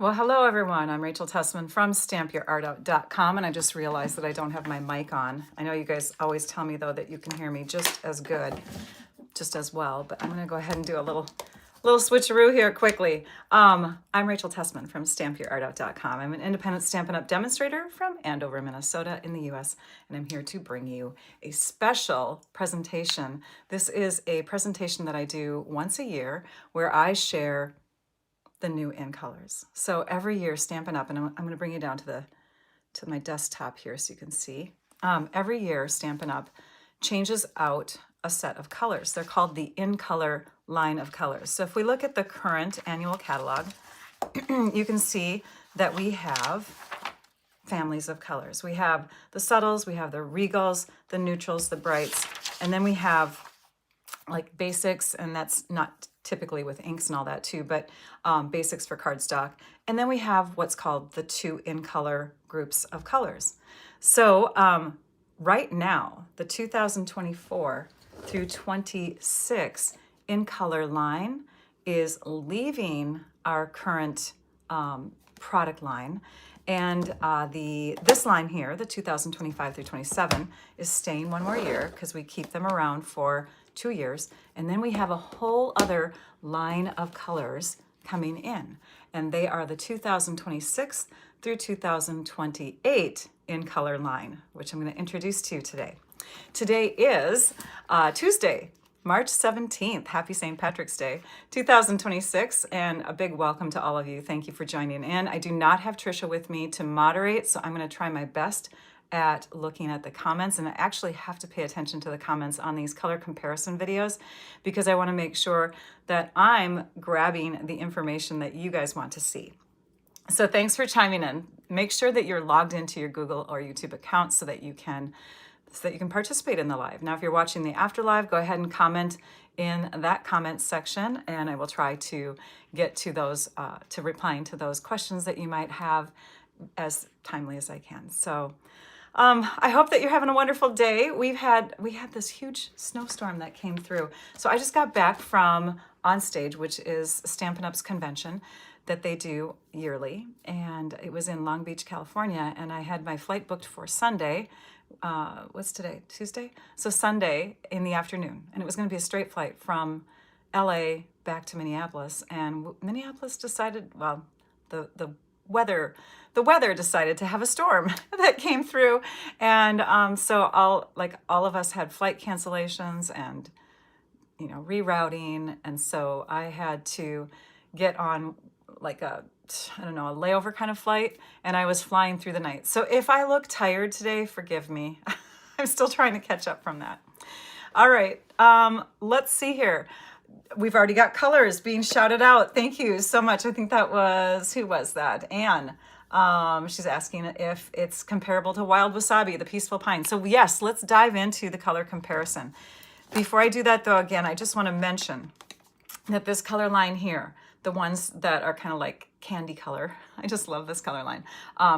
Well, hello everyone. I'm Rachel Tessman from StampYourArtOut.com, and I just realized that I don't have my mic on. I know you guys always tell me though that you can hear me just as good, just as well, but I'm going to go ahead and do a little switcheroo here quickly. I'm Rachel Tessman from StampYourArtOut.com. I'm an independent Stampin' Up! Demonstrator from Andover, Minnesota in the US, and I'm here to bring you a special presentation. This is a presentation that I do once a year where I share the new in colors. So every year Stampin' Up!, and I'm going to bring you down to my desktop here so you can see. Every year Stampin' Up! Changes out a set of colors. They're called the in color line of colors. So if we look at the current annual catalog, you can see that we have families of colors. We have the subtles, we have the regals, the neutrals, the brights, and then we have like basics, and that's not typically with inks and all that too, but basics for cardstock. And then we have what's called the two in color groups of colors. So right now, the 2024 through 26 in color line is leaving our current product line. And this line here, the 2025 through 27, is staying one more year because we keep them around for 2 years. And then we have a whole other line of colors coming in. And they are the 2026 through 2028 in color line, which I'm going to introduce to you today. Today is Tuesday, March 17th. Happy St. Patrick's Day, 2026, and a big welcome to all of you. Thank you for joining in. I do not have Trisha with me to moderate, so I'm going to try my best at looking at the comments, and I actually have to pay attention to the comments on these color comparison videos because I want to make sure that I'm grabbing the information that you guys want to see. So thanks for chiming in. Make sure that you're logged into your Google or YouTube account so that you can participate in the live. Now, if you're watching the after live, go ahead and comment in that comment section, and I will try to get to those, to replying to those questions that you might have as timely as I can. So I hope that you're having a wonderful day. We had this huge snowstorm that came through. So I just got back from On Stage, which is Stampin' Up's convention that they do yearly, and it was in Long Beach, California, and I had my flight booked for Sunday. What's today? Tuesday? So Sunday in the afternoon, and it was going to be a straight flight from LA back to Minneapolis, and Minneapolis decided, well, the weather decided to have a storm that came through, and so all of us had flight cancellations and rerouting, and so I had to get on like a layover kind of flight, and I was flying through the night. So if I look tired today, forgive me. I'm still trying to catch up from that. All right, let's see here. We've already got colors being shouted out. Thank you so much. I think that was, who was that? Anne. She's asking if it's comparable to Wild Wasabi, the Peaceful Pine. So yes, let's dive into the color comparison. Before I do that though, again, I just want to mention that this color line here, the ones that are kind of like candy color, I just love this color line.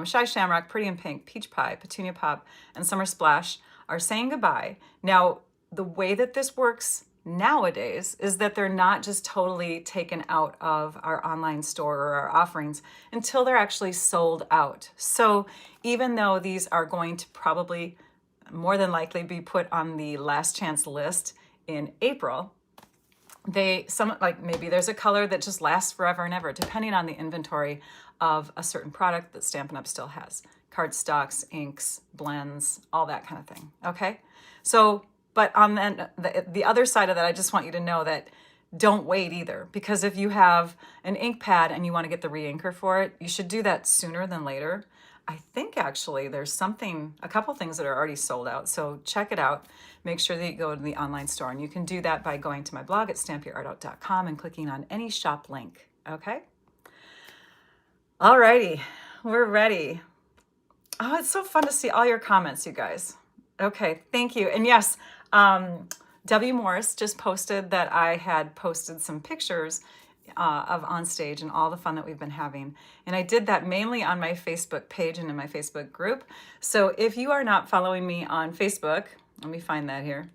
Shy Shamrock, Pretty in Pink, Peach Pie, Petunia Pop, and Summer Splash are saying goodbye. Now, the way that this works nowadays is that they're not just totally taken out of our online store or our offerings until they're actually sold out. So even though these are going to probably more than likely be put on the last chance list in April, maybe there's a color that just lasts forever and ever, depending on the inventory of a certain product that Stampin' Up! Still has. Cardstocks, inks, blends, all that kind of thing, okay? So, but on the other side of that, I just want you to know that don't wait either, because if you have an ink pad and you want to get the re-inker for it, you should do that sooner than later. I think actually there's a couple things that are already sold out, so check it out. Make sure that you go to the online store, and you can do that by going to my blog at stampyourartout.com and clicking on any shop link, okay? Alrighty, we're ready. Oh, it's so fun to see all your comments, you guys. Okay, thank you. And yes, W. Morris just posted that I had posted some pictures of On Stage and all the fun that we've been having. And I did that mainly on my Facebook page and in my Facebook group. So if you are not following me on Facebook, let me find that here.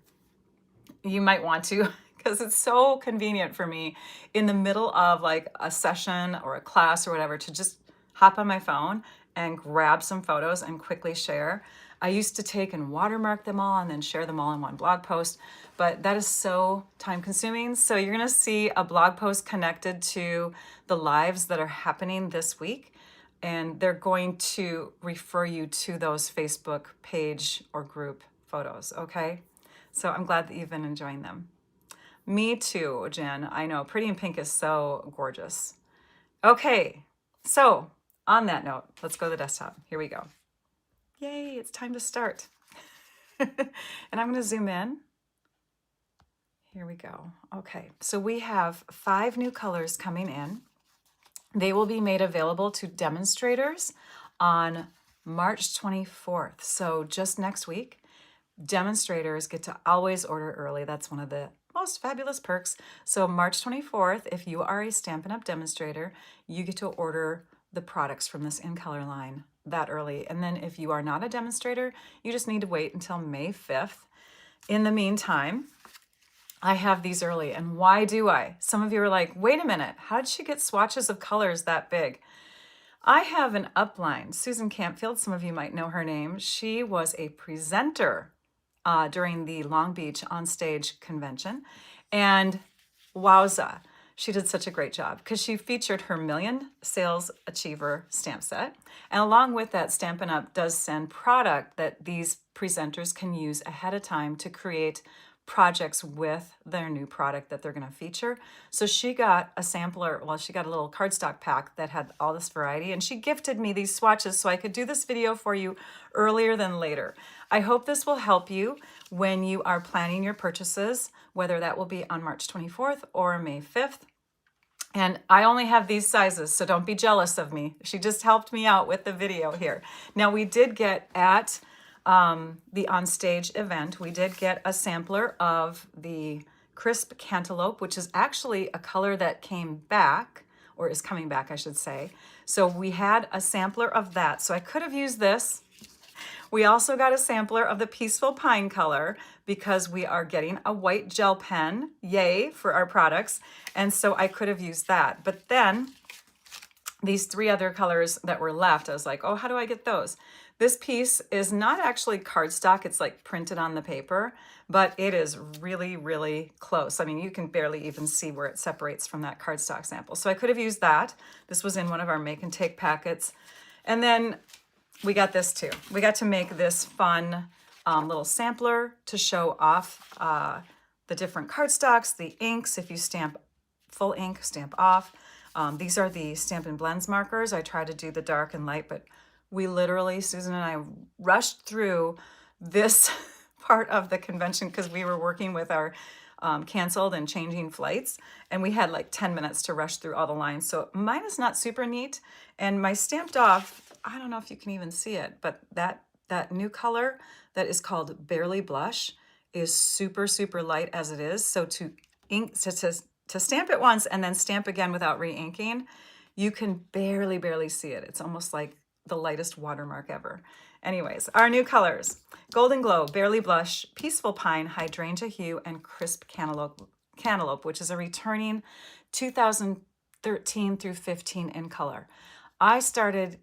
You might want to, because it's so convenient for me in the middle of like a session or a class or whatever to just hop on my phone and grab some photos and quickly share. I used to take and watermark them all and then share them all in one blog post, but that is so time consuming. So you're gonna see a blog post connected to the lives that are happening this week, and they're going to refer you to those Facebook page or group photos, okay? So I'm glad that you've been enjoying them. Me too, Jen. I know, Pretty in Pink is so gorgeous. Okay, so on that note, let's go to the desktop. Here we go. Yay, it's time to start. And I'm gonna zoom in. Here we go. Okay, so we have 5 new colors coming in. They will be made available to demonstrators on March 24th. So just next week, demonstrators get to always order early. That's one of the most fabulous perks. So March 24th, if you are a Stampin' Up! Demonstrator, you get to order the products from this in color line that early. And then if you are not a demonstrator, you just need to wait until May 5th. In the meantime, I have these early. And why do I? Some of you are like, wait a minute, how did she get swatches of colors that big? I have an upline, Susan Campfield. Some of you might know her name. She was a presenter during the Long Beach On Stage convention. And wowza, she did such a great job because she featured her Million Sales Achiever stamp set. And along with that, Stampin' Up! Does send product that these presenters can use ahead of time to create projects with their new product that they're going to feature. So she got a sampler, well, she got a little cardstock pack that had all this variety, and she gifted me these swatches so I could do this video for you earlier than later. I hope this will help you when you are planning your purchases, whether that will be on March 24th or May 5th. And I only have these sizes, so don't be jealous of me. She just helped me out with the video here. Now, we did get at the onstage event, we did get a sampler of the crisp cantaloupe, which is actually a color that came back, or is coming back, I should say. So we had a sampler of that. So I could have used this. We also got a sampler of the Peaceful Pine color because we are getting a white gel pen, yay, for our products. And so I could have used that. But then these 3 other colors that were left, I was like, oh, how do I get those? This piece is not actually cardstock, it's like printed on the paper, but it is really, really close. I mean, you can barely even see where it separates from that cardstock sample. So I could have used that. This was in one of our make and take packets. And then we got this too. We got to make this fun little sampler to show off the different cardstocks, the inks. If you stamp full ink, stamp off. These are the Stampin' Blends markers. I tried to do the dark and light, but we literally, Susan and I, rushed through this part of the convention because we were working with our canceled and changing flights, and we had like 10 minutes to rush through all the lines. So mine is not super neat, and my stamped off, I don't know if you can even see it, but that new color that is called Barely Blush is super, super light as it is. So to stamp it once and then stamp again without re-inking, you can barely see it. It's almost like the lightest watermark ever. Anyways, our new colors: Golden Glow, Barely Blush, Peaceful Pine, Hydrangea Hue, and Crisp Cantaloupe, which is a returning 2013 through 15 in color. I started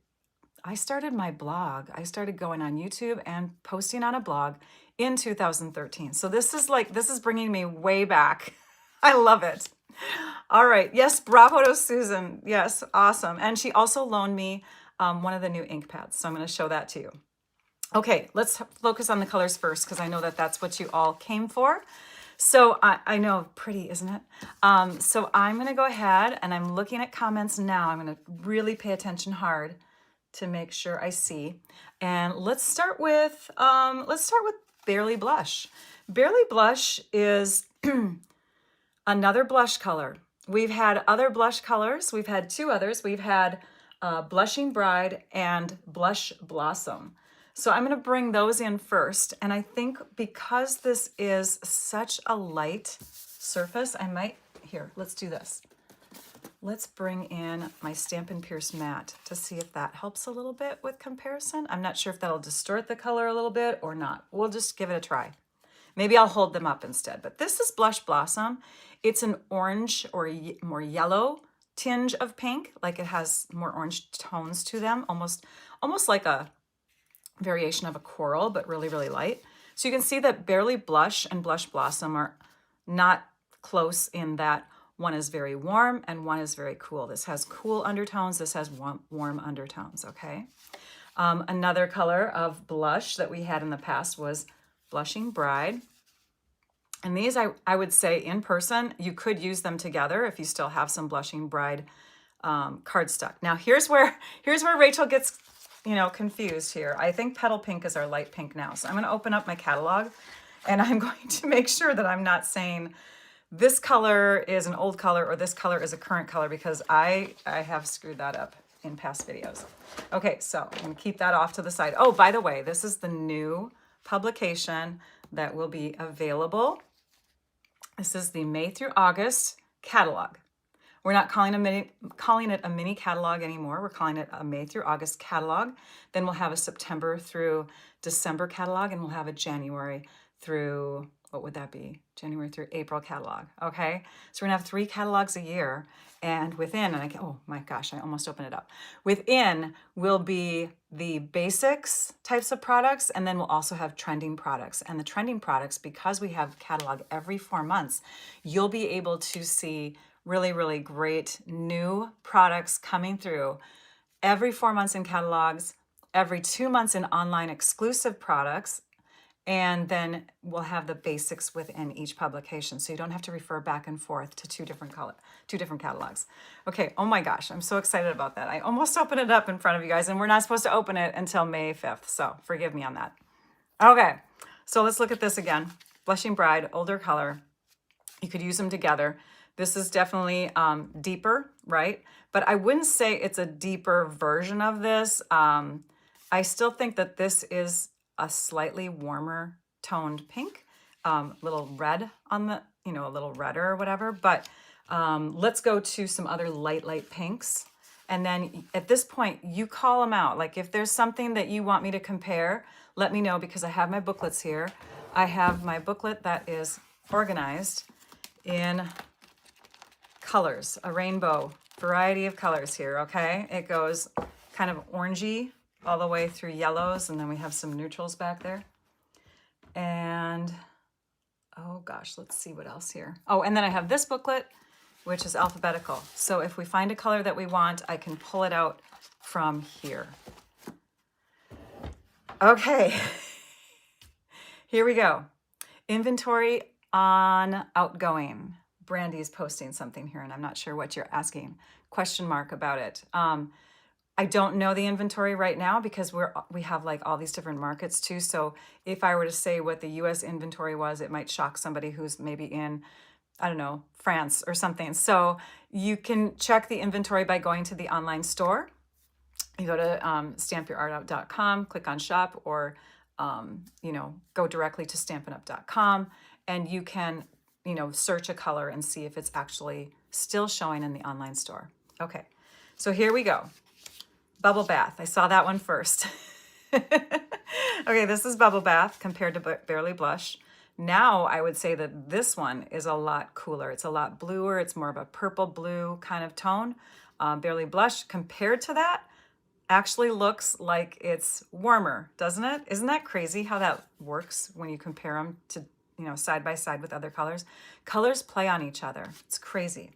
my blog. I started going on YouTube and posting on a blog in 2013. So this is bringing me way back. I love it. All right. Yes, bravo to Susan. Yes, awesome. And she also loaned me one of the new ink pads. So I'm going to show that to you. Okay, let's focus on the colors first because I know that that's what you all came for. So I know, pretty, isn't it? So I'm going to go ahead and I'm looking at comments now. I'm going to really pay attention hard to make sure I see. And let's start with Barely Blush. Barely Blush is another blush color. We've had other blush colors. We've had 2 others. We've had Blushing Bride and Blush Blossom. So I'm going to bring those in first. And I think because this is such a light surface, here, let's do this. Let's bring in my Stampin' Pierce matte to see if that helps a little bit with comparison. I'm not sure if that'll distort the color a little bit or not. We'll just give it a try. Maybe I'll hold them up instead. But this is Blush Blossom. It's an orange or more yellow tinge of pink, like it has more orange tones to them, almost like a variation of a coral, but really, really light. So you can see that Barely Blush and Blush Blossom are not close in that one is very warm and one is very cool. This has cool undertones. This has warm undertones, okay? Another color of blush that we had in the past was Blushing Bride. And these, I would say in person, you could use them together if you still have some Blushing Bride cardstock. Now here's where Rachel gets, confused here. I think Petal Pink is our light pink now. So I'm going to open up my catalog and I'm going to make sure that I'm not saying this color is an old color or this color is a current color, because I have screwed that up in past videos. Okay, so I'm going to keep that off to the side. Oh, by the way, this is the new publication that will be available. This is the May through August catalog. We're not calling it a mini catalog anymore. We're calling it a May through August catalog. Then we'll have a September through December catalog, and we'll have a January through, what would that be? January through April catalog, okay? So we're gonna have 3 catalogs a year, and within, oh my gosh, I almost opened it up. Within will be the basics types of products, and then we'll also have trending products. And the trending products, because we have catalog every 4 months, you'll be able to see really, really great new products coming through every 4 months in catalogs, every 2 months in online exclusive products, and then we'll have the basics within each publication. So you don't have to refer back and forth to two different catalogs. Okay, oh my gosh, I'm so excited about that. I almost opened it up in front of you guys, and we're not supposed to open it until May 5th. So forgive me on that. Okay, so let's look at this again. Blushing Bride, older color. You could use them together. This is definitely deeper, right? But I wouldn't say it's a deeper version of this. I still think that this is a slightly warmer toned pink, little red on the, a little redder or whatever. But let's go to some other light pinks. And then at this point, you call them out. Like if there's something that you want me to compare, let me know, because I have my booklets here. I have my booklet that is organized in colors, a rainbow variety of colors here, okay? It goes kind of orangey all the way through yellows, and then we have some neutrals back there. And, oh gosh, let's see what else here. Oh, and then I have this booklet, which is alphabetical. So if we find a color that we want, I can pull it out from here. Okay, here we go. Inventory on outgoing. Brandy's posting something here, and I'm not sure what you're asking. Question mark about it. I don't know the inventory right now, because we have like all these different markets too. So if I were to say what the US inventory was, it might shock somebody who's maybe in, I don't know, France or something. So you can check the inventory by going to the online store. You go to stampyourartout.com, click on shop, or go directly to stampinup.com, and you can search a color and see if it's actually still showing in the online store. Okay, so here we go. Bubble Bath. I saw that one first. Okay, this is Bubble Bath compared to Barely Blush. Now I would say that this one is a lot cooler. It's a lot bluer. It's more of a purple blue kind of tone. Barely Blush, compared to that, actually looks like it's warmer, doesn't it? Isn't that crazy how that works when you compare them to side by side with other colors? Colors play on each other. It's crazy.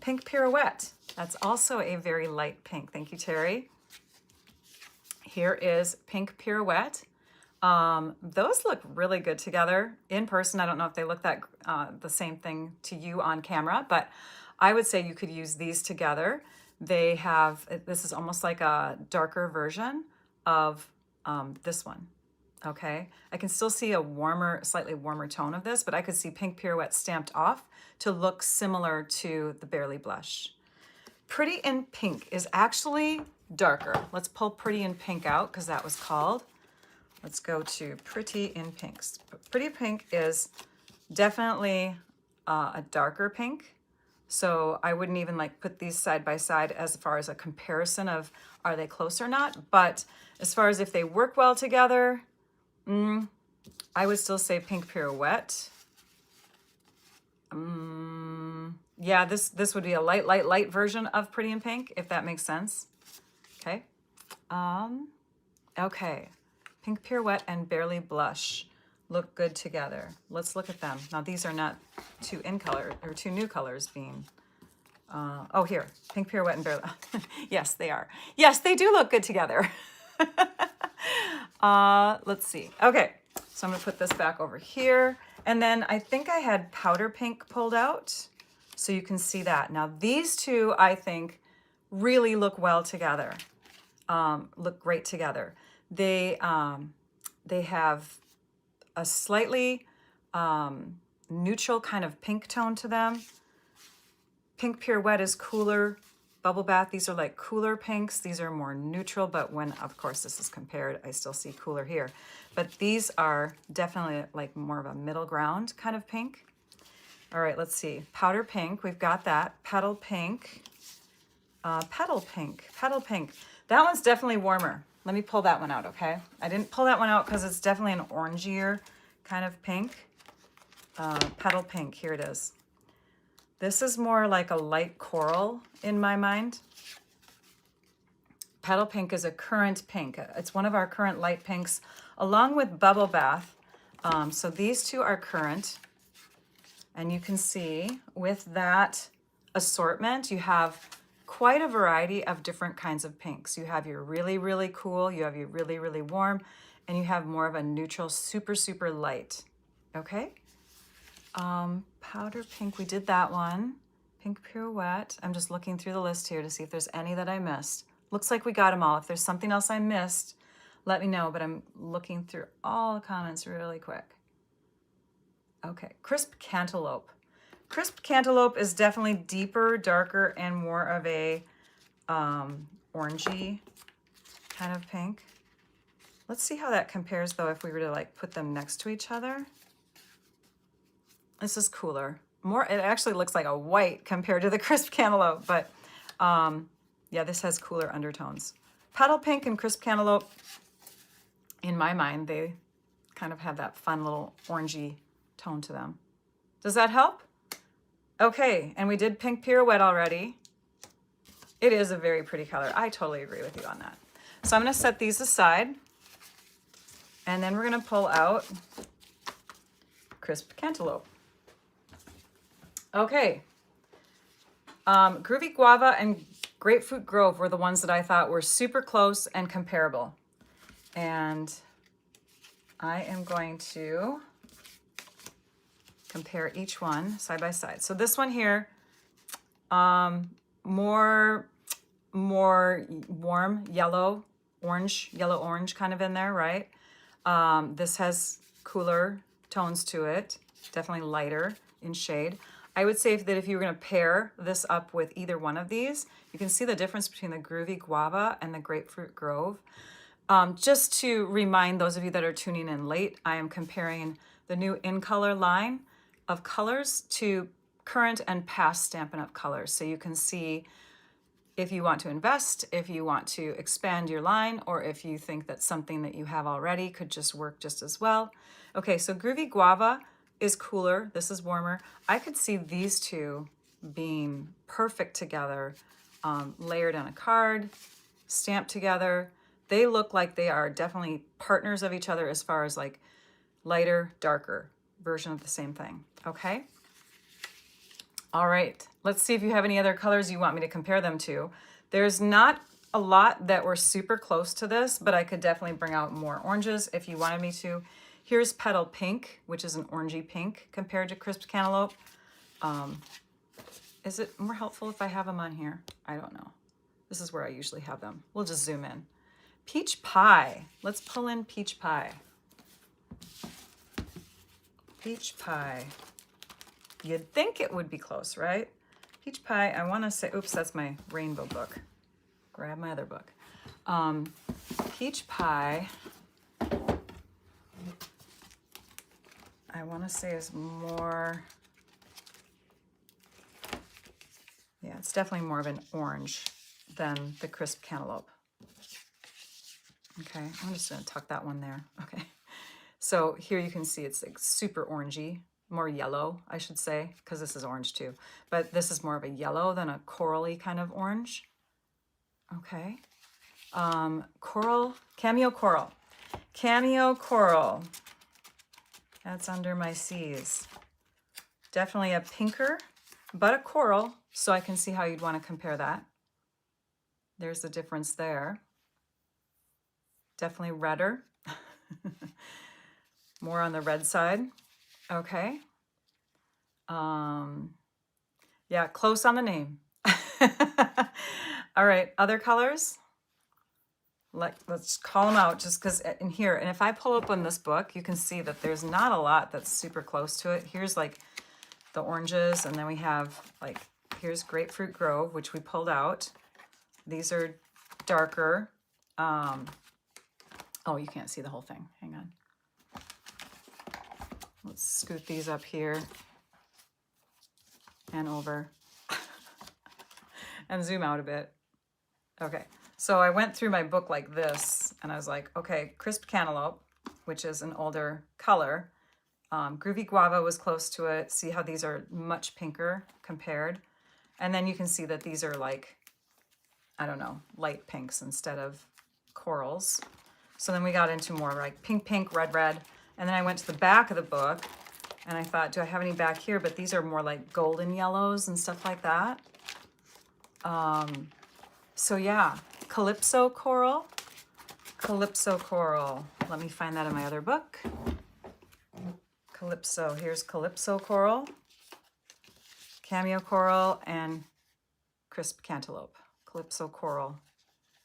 Pink Pirouette. That's also a very light pink. Thank you, Terry. Here is Pink Pirouette. Those look really good together in person. I don't know if they look that the same thing to you on camera, but I would say you could use these together. They have, this is almost like a darker version of this one. Okay, I can still see a slightly warmer tone of this, but I could see Pink Pirouette stamped off to look similar to the Barely Blush. Pretty in Pink is actually darker. Let's pull Pretty in Pink out, because that was called. Let's go to Pretty in Pinks. Pretty Pink is definitely a darker pink. So I wouldn't even put these side by side as far as a comparison of are they close or not. But as far as if they work well together, I would still say Pink Pirouette. Yeah, this would be a light version of Pretty in Pink, if that makes sense. Okay. Okay. Pink Pirouette and Barely Blush look good together. Let's look at them. Now, these are not two in color, or two new colors being... oh, here. Pink Pirouette and Barely... Yes, they are. Yes, they do look good together. Let's see. Okay, so I'm going to put this back over here. And then I think I had Powder Pink pulled out, so you can see that. Now, these two, I think, really look well together. Look great together. They have a slightly neutral kind of pink tone to them. Pink Pirouette is cooler. Bubble Bath, these are like cooler pinks. These are more neutral, but when, of course, this is compared, I still see cooler here. But these are definitely like more of a middle ground kind of pink. All right, let's see. Powder Pink, we've got that. Petal Pink. Petal Pink. That one's definitely warmer. Let me pull that one out, okay? I didn't pull that one out because it's definitely an orangier kind of pink. Petal Pink, here it is. This is more like a light coral in my mind. Petal Pink is a current pink. It's one of our current light pinks, along with Bubble Bath. So these two are current. And you can see with that assortment, you have quite a variety of different kinds of pinks. You have your really, really cool, you have your really, really warm, and you have more of a neutral, super, super light. Okay? Powder Pink, we did that one. Pink Pirouette. I'm just looking through the list here to see if there's any that I missed. Looks like we got them all. If there's something else I missed, let me know, but I'm looking through all the comments really quick. Okay, Crisp Cantaloupe. Crisp Cantaloupe is definitely deeper, darker, and more of a orangey kind of pink. Let's see how that compares, though, if we were to like put them next to each other. This is cooler. It actually looks like a white compared to the Crisp Cantaloupe, but yeah, this has cooler undertones. Petal Pink and Crisp Cantaloupe, in my mind, they kind of have that fun little orangey tone to them. Does that help? Okay, and we did Pink Pirouette already. It is a very pretty color. I totally agree with you on that. So I'm going to set these aside, and then we're going to pull out Crisp Cantaloupe. Okay, Groovy Guava and Grapefruit Grove were the ones that I thought were super close and comparable. And I am going to compare each one side by side. So this one here, more warm yellow orange kind of in there, right? This has cooler tones to it, definitely lighter in shade. I would say that if you were going to pair this up with either one of these, you can see the difference between the Groovy Guava and the Grapefruit Grove. Just to remind those of you that are tuning in late, I am comparing the new In Color line of colors to current and past Stampin' Up! Colors. So you can see if you want to invest, if you want to expand your line, or if you think that something that you have already could just work just as well. Okay, so Groovy Guava is cooler. This is warmer. I could see these two being perfect together, layered on a card, stamped together. They look like they are definitely partners of each other as far as like lighter, darker version of the same thing. Okay. All right. Let's see if you have any other colors you want me to compare them to. There's not a lot that were super close to this, but I could definitely bring out more oranges if you wanted me to. Here's Petal Pink, which is an orangey pink compared to Crisp Cantaloupe. Is it more helpful if I have them on here? I don't know. This is where I usually have them. We'll just zoom in. Peach Pie. Let's pull in Peach Pie. Peach Pie. You'd think it would be close, right? Peach Pie, I want to say, oops, that's my rainbow book. Grab my other book. Peach Pie, I want to say is more, yeah, it's definitely more of an orange than the Crisp Cantaloupe. Okay, I'm just going to tuck that one there. Okay. So here you can see it's like super orangey, more yellow, I should say, because this is orange too. But this is more of a yellow than a corally kind of orange. Okay. Coral, cameo coral. Cameo coral. That's under my C's. Definitely a pinker, but a coral, so I can see how you'd want to compare that. There's the difference there. Definitely redder. More on the red side. Okay. Yeah, close on the name. All right, other colors. Let's call them out just because in here, and if I pull open this book, you can see that there's not a lot that's super close to it. Here's like the oranges, and then we have like, here's Grapefruit Grove, which we pulled out. These are darker. Oh, you can't see the whole thing. Hang on. Let's scoot these up here and over and zoom out a bit. Okay, so I went through my book like this, and I was like, okay, Crisp Cantaloupe, which is an older color. Groovy Guava was close to it. See how these are much pinker compared? And then you can see that these are like, I don't know, light pinks instead of corals. So then we got into more like pink, pink, red, red. And then I went to the back of the book, and I thought, do I have any back here? But these are more like golden yellows and stuff like that. So yeah, Calypso coral. Calypso coral. Let me find that in my other book. Calypso. Here's Calypso coral, cameo coral, and crisp cantaloupe. Calypso coral.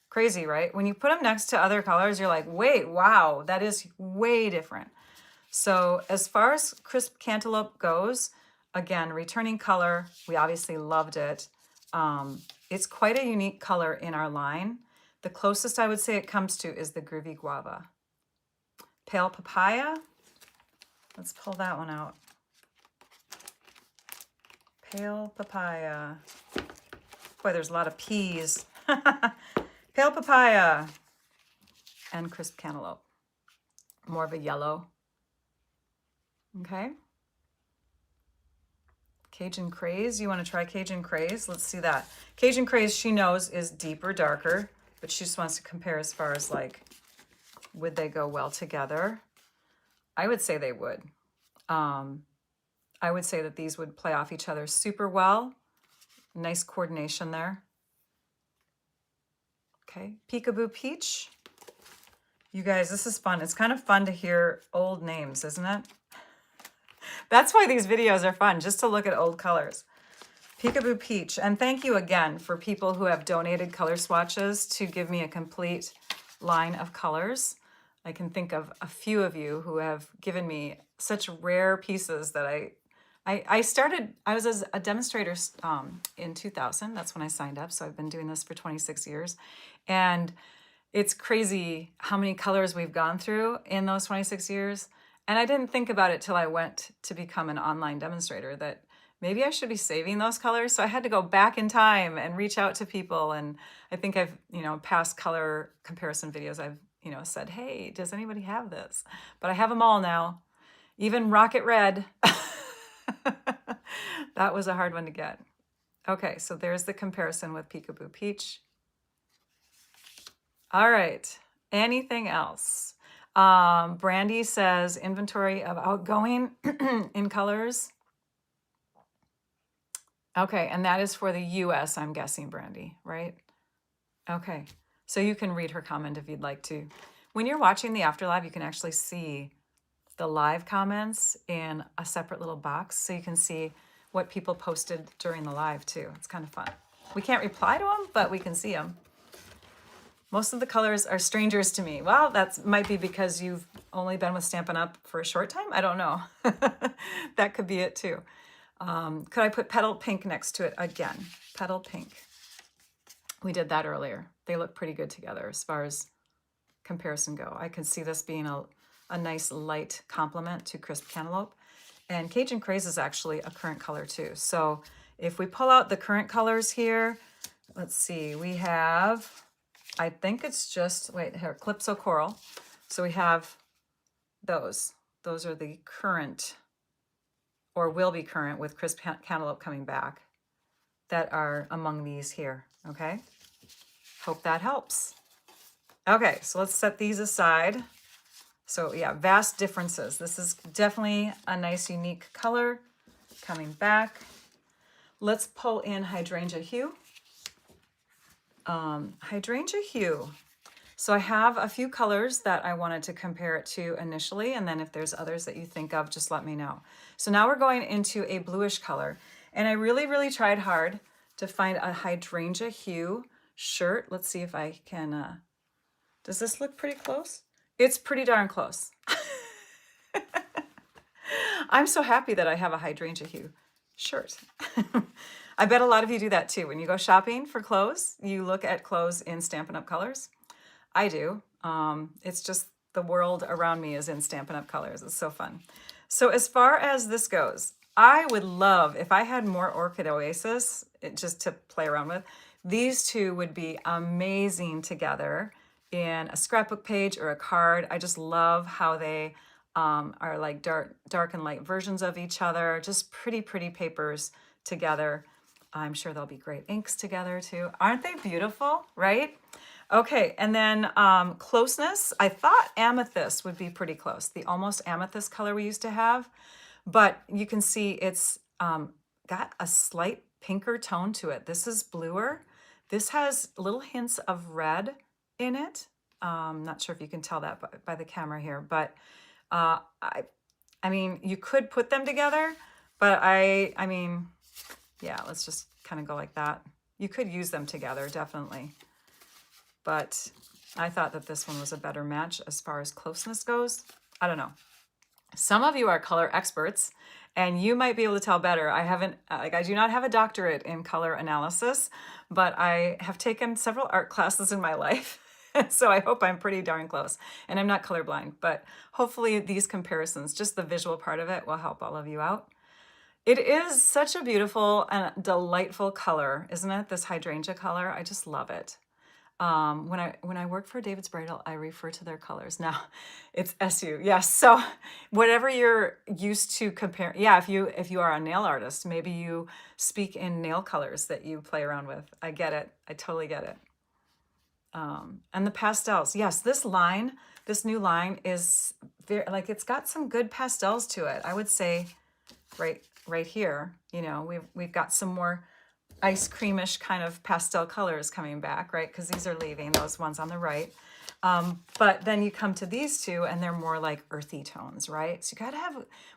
Crazy, right? When you put them next to other colors, you're like, wait, wow, that is way different. So as far as crisp cantaloupe goes, again, returning color, we obviously loved it. It's quite a unique color in our line. The closest I would say it comes to is the Groovy Guava. Pale Papaya. Let's pull that one out. Pale Papaya. Boy, there's a lot of P's. Pale Papaya and Crisp Cantaloupe. More of a yellow. Okay. Cajun Craze. You want to try Cajun Craze? Let's see that. Cajun Craze, she knows, is deeper, darker, but she just wants to compare as far as like, would they go well together? I would say they would. I would say that these would play off each other super well. Nice coordination there. Okay, Peekaboo Peach. You guys, this is fun. It's kind of fun to hear old names, isn't it? That's why these videos are fun, just to look at old colors. Peekaboo Peach. And thank you again for people who have donated color swatches to give me a complete line of colors. I can think of a few of you who have given me such rare pieces that I was as a demonstrator in 2000. That's when I signed up. So I've been doing this for 26 years. And it's crazy how many colors we've gone through in those 26 years. And I didn't think about it till I went to become an online demonstrator that maybe I should be saving those colors. So I had to go back in time and reach out to people. And I think I've, past color comparison videos, I've, said, hey, does anybody have this? But I have them all now. Even Rocket Red. That was a hard one to get. Okay, so there's the comparison with Peekaboo Peach. All right, anything else? Brandy says inventory of outgoing in colors. Okay, and that is for the US, I'm guessing, Brandy, right? Okay, so you can read her comment if you'd like to. When you're watching the Afterlive, you can actually see the live comments in a separate little box, so you can see what people posted during the live too. It's kind of fun. We can't reply to them, but we can see them. Most of the colors are strangers to me. Well, that might be because you've only been with Stampin' Up! For a short time. I don't know. That could be it too. Could I put Petal Pink next to it again? Petal Pink. We did that earlier. They look pretty good together as far as comparison go. I can see this being a nice light complement to Crisp Cantaloupe. And Cajun Craze is actually a current color too. So if we pull out the current colors here, let's see, we have, I think it's just, wait here, Calypso Coral. So we have Those are the current, or will be current with crisp cantaloupe coming back, that are among these here, okay? Hope that helps. Okay, so let's set these aside. So yeah, vast differences. This is definitely a nice, unique color coming back. Let's pull in Hydrangea Hue. Hydrangea Hue. So I have a few colors that I wanted to compare it to initially, and then if there's others that you think of, just let me know. So now we're going into a bluish color, and I really, really tried hard to find a Hydrangea Hue shirt. Let's see if I can, does this look pretty close? It's pretty darn close. I'm so happy that I have a Hydrangea Hue shirt. I bet a lot of you do that too. When you go shopping for clothes, you look at clothes in Stampin' Up! Colors. I do. It's just the world around me is in Stampin' Up! Colors. It's so fun. So as far as this goes, I would love, if I had more Orchid Oasis, just to play around with, these two would be amazing together in a scrapbook page or a card. I just love how they are like dark and light versions of each other. Just pretty, pretty papers together. I'm sure they'll be great inks together too. Aren't they beautiful, right? Okay, and then closeness. I thought amethyst would be pretty close, the almost amethyst color we used to have, but you can see it's got a slight pinker tone to it. This is bluer. This has little hints of red in it. Not sure if you can tell that by the camera here, but I mean, you could put them together, but I mean, yeah, let's just kind of go like that. You could use them together, definitely. But I thought that this one was a better match as far as closeness goes. I don't know. Some of you are color experts, and you might be able to tell better. I do not have a doctorate in color analysis, but I have taken several art classes in my life. So I hope I'm pretty darn close. And I'm not colorblind, but hopefully these comparisons, just the visual part of it, will help all of you out. It is such a beautiful and delightful color, isn't it? This hydrangea color. I just love it. When I work for David's Bridal, I refer to their colors. Now, it's SU. Yes. So whatever you're used to compare. Yeah. If you are a nail artist, maybe you speak in nail colors that you play around with. I get it. I totally get it. And the pastels. Yes. This new line is very, like, it's got some good pastels to it. I would say right here, you know, we've got some more ice creamish kind of pastel colors coming back, right? Because these are leaving, those ones on the right. But then you come to these two and they're more like earthy tones, right? So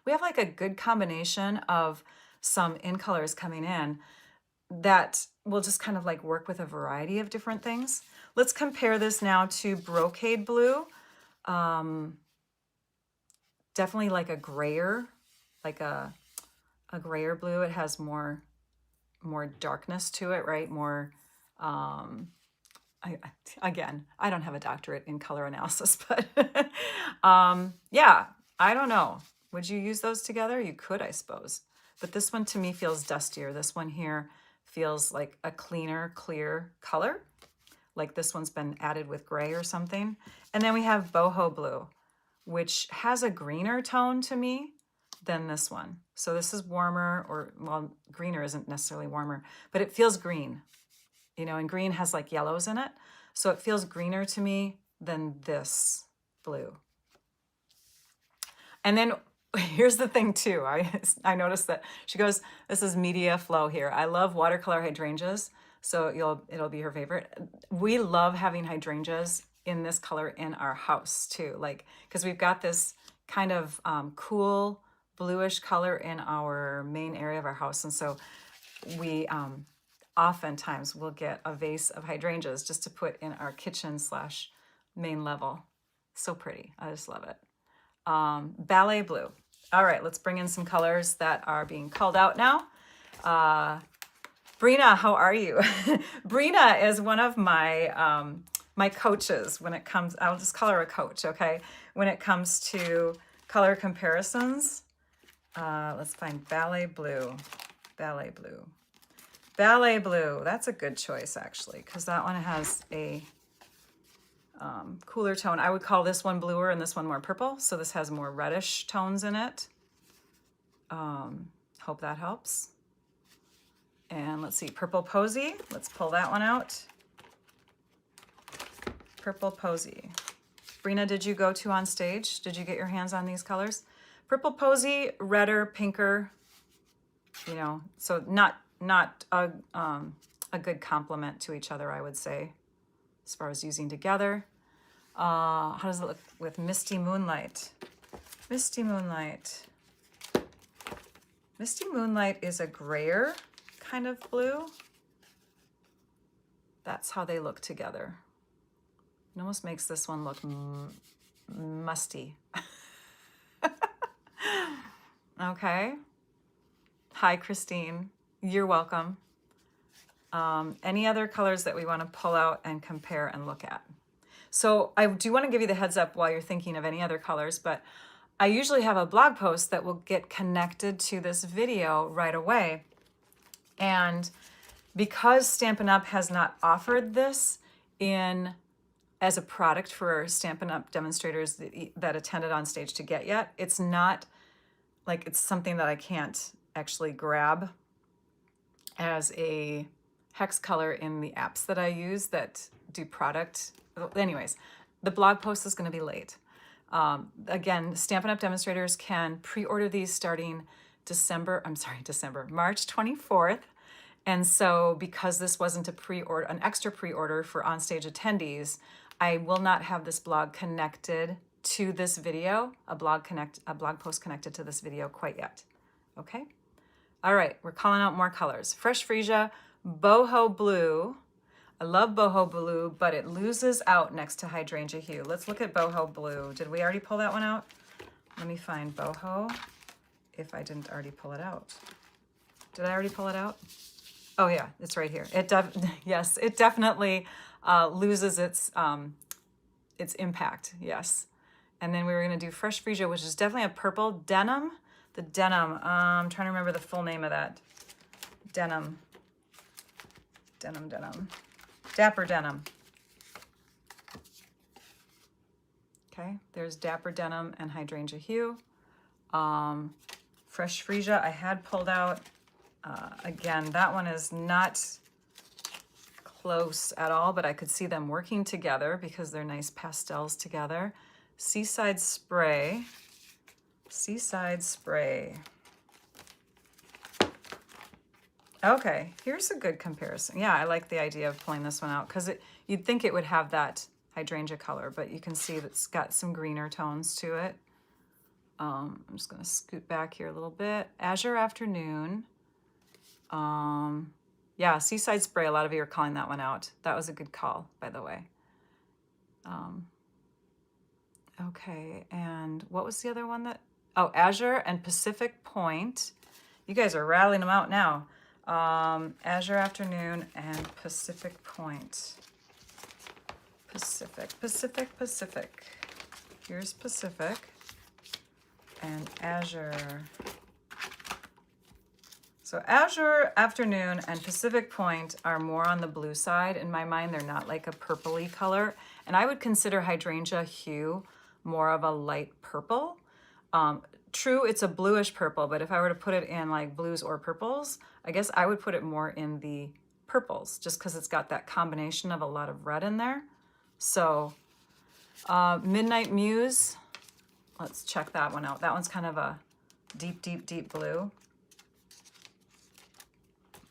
we have like a good combination of some in colors coming in that will just kind of like work with a variety of different things. Let's compare this now to brocade blue. Definitely like a grayer, like a grayer blue. It has more darkness to it, right? More, again, I don't have a doctorate in color analysis, but yeah, I don't know. Would you use those together? You could, I suppose. But this one to me feels dustier. This one here feels like a cleaner, clear color. Like this one's been added with gray or something. And then we have boho blue, which has a greener tone to me than this one. So this is warmer, or, well, greener isn't necessarily warmer, but it feels green, you know, and green has like yellows in it. So it feels greener to me than this blue. And then here's the thing too. I noticed that she goes, this is Media Flow here. I love watercolor hydrangeas. So it'll be her favorite. We love having hydrangeas in this color in our house too. Like, cause we've got this kind of cool bluish color in our main area of our house. And so we oftentimes will get a vase of hydrangeas just to put in our kitchen / main level. So pretty. I just love it. Ballet blue. All right, let's bring in some colors that are being called out now. Brina, how are you? Brina is one of my my coaches when it comes, I'll just call her a coach, okay? When it comes to color comparisons. Let's find ballet blue. Ballet blue. Ballet blue. That's a good choice, actually, because that one has a cooler tone. I would call this one bluer and this one more purple. So this has more reddish tones in it. Hope that helps. And let's see, Purple Posy. Let's pull that one out. Purple Posy. Brina, did you go to on stage? Did you get your hands on these colors? Purple Posy, redder, pinker, you know, so not a good complement to each other, I would say, as far as using together. How does it look with Misty Moonlight? Misty Moonlight. Misty Moonlight is a grayer kind of blue. That's how they look together. It almost makes this one look musty. Okay. Hi, Christine. You're welcome. Any other colors that we want to pull out and compare and look at? So I do want to give you the heads up while you're thinking of any other colors, but I usually have a blog post that will get connected to this video right away. And because Stampin' Up! Has not offered this as a product for Stampin' Up! Demonstrators that attended on stage to get yet, it's not like it's something that I can't actually grab as a hex color in the apps that I use that do product. Anyways, the blog post is going to be late. Again, Stampin' Up! Demonstrators can pre-order these starting March 24th. And so because this wasn't an extra pre-order for onstage attendees, I will not have this blog connected to this video, a blog post connected to this video quite yet. Okay? All right, we're calling out more colors. Fresh Freesia, Boho Blue. I love Boho Blue, but it loses out next to Hydrangea Hue. Let's look at Boho Blue. Did we already pull that one out? Let me find Boho, if I didn't already pull it out. Did I already pull it out? Oh yeah, it's right here. Yes, it definitely loses its impact, yes. And then we were gonna do Fresh Freesia, which is definitely a purple denim. The denim, I'm trying to remember the full name of that. Denim. Dapper Denim. Okay, there's Dapper Denim and Hydrangea Hue. Fresh Freesia I had pulled out. Again, that one is not close at all, but I could see them working together because they're nice pastels together. Seaside Spray. Seaside Spray. Okay, here's a good comparison. Yeah, I like the idea of pulling this one out because you'd think it would have that hydrangea color, but you can see that it's got some greener tones to it. I'm just going to scoot back here a little bit. Azure Afternoon. Yeah, Seaside Spray, a lot of you are calling that one out. That was a good call, by the way. Okay, and what was the other one that... Oh, Azure and Pacific Point. You guys are rattling them out now. Azure Afternoon and Pacific Point. Pacific. Here's Pacific and Azure. So Azure Afternoon and Pacific Point are more on the blue side. In my mind, they're not like a purpley color. And I would consider Hydrangea Hue more of a light purple. True, it's a bluish purple, but if I were to put it in like blues or purples, I guess I would put it more in the purples just because it's got that combination of a lot of red in there. So Midnight Muse, let's check that one out. That one's kind of a deep blue.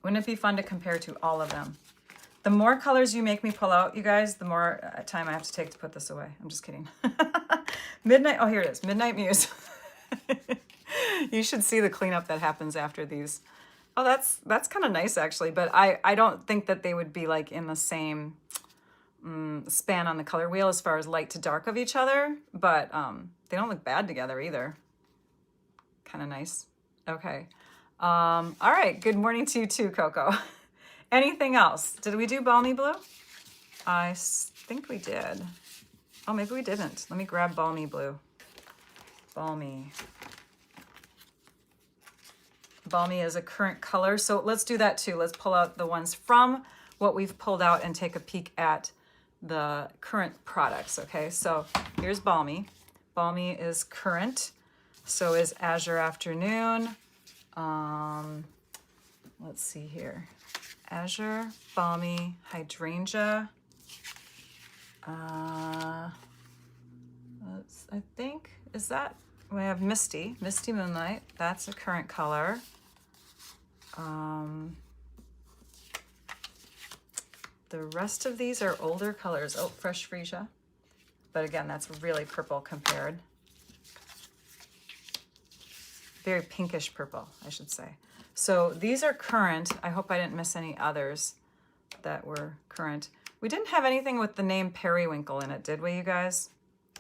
Wouldn't it be fun to compare to all of them? The more colors you make me pull out, you guys, the more time I have to take to put this away. I'm just kidding. Midnight, oh, here it is, Midnight Muse. You should see the cleanup that happens after these. Oh, that's kind of nice actually, but I don't think that they would be like in the same span on the color wheel as far as light to dark of each other, but they don't look bad together either. Kind of nice. Okay. All right, good morning to you too, Coco. Anything else? Did we do Balmy Blue? I think we did. Oh, maybe we didn't. Let me grab Balmy Blue. Balmy. Balmy is a current color, so let's do that too. Let's pull out the ones from what we've pulled out and take a peek at the current products, okay? So here's Balmy. Balmy is current. So is Azure Afternoon. Let's see here. Azure, Balmy, Hydrangea. I think, is that, we have Misty Moonlight. That's a current color. The rest of these are older colors. Oh, Fresh Freesia. But again, that's really purple compared. Very pinkish purple, I should say. So these are current. I hope I didn't miss any others that were current. We didn't have anything with the name Periwinkle in it, did we, you guys?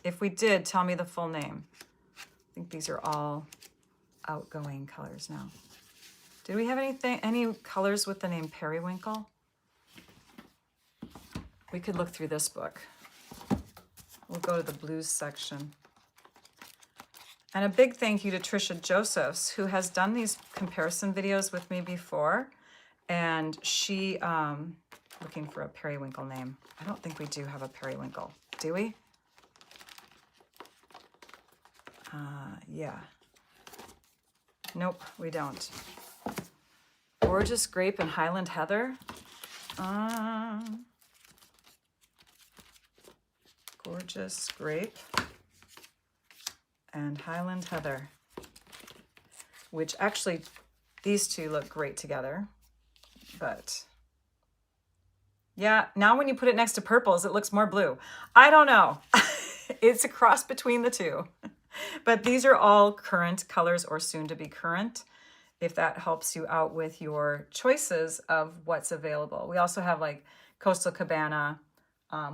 If we did, tell me the full name. I think these are all outgoing colors now. Did we have any colors with the name Periwinkle? We could look through this book. We'll go to the blues section. And a big thank you to Trisha Josephs, who has done these comparison videos with me before. And she, looking for a periwinkle name. I don't think we do have a periwinkle, do we? Yeah. Nope, we don't. Gorgeous Grape and Highland Heather. Gorgeous Grape and Highland Heather, which actually these two look great together, but yeah, now when you put it next to purples, it looks more blue. I don't know. It's a cross between the two, but these are all current colors or soon to be current, if that helps you out with your choices of what's available. We also have like Coastal Cabana,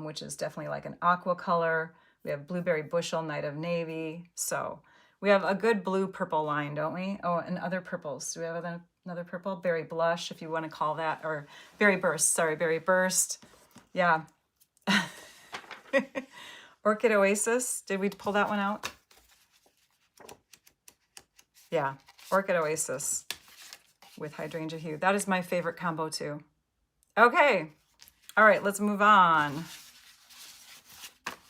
which is definitely like an aqua color. We have Blueberry Bushel, Night of Navy. So we have a good blue-purple line, don't we? Oh, and other purples. Do we have another purple? Berry Blush, if you want to call that, or Berry Burst. Sorry, Berry Burst. Yeah. Orchid Oasis. Did we pull that one out? Yeah, Orchid Oasis with Hydrangea Hue. That is my favorite combo too. Okay. All right, let's move on.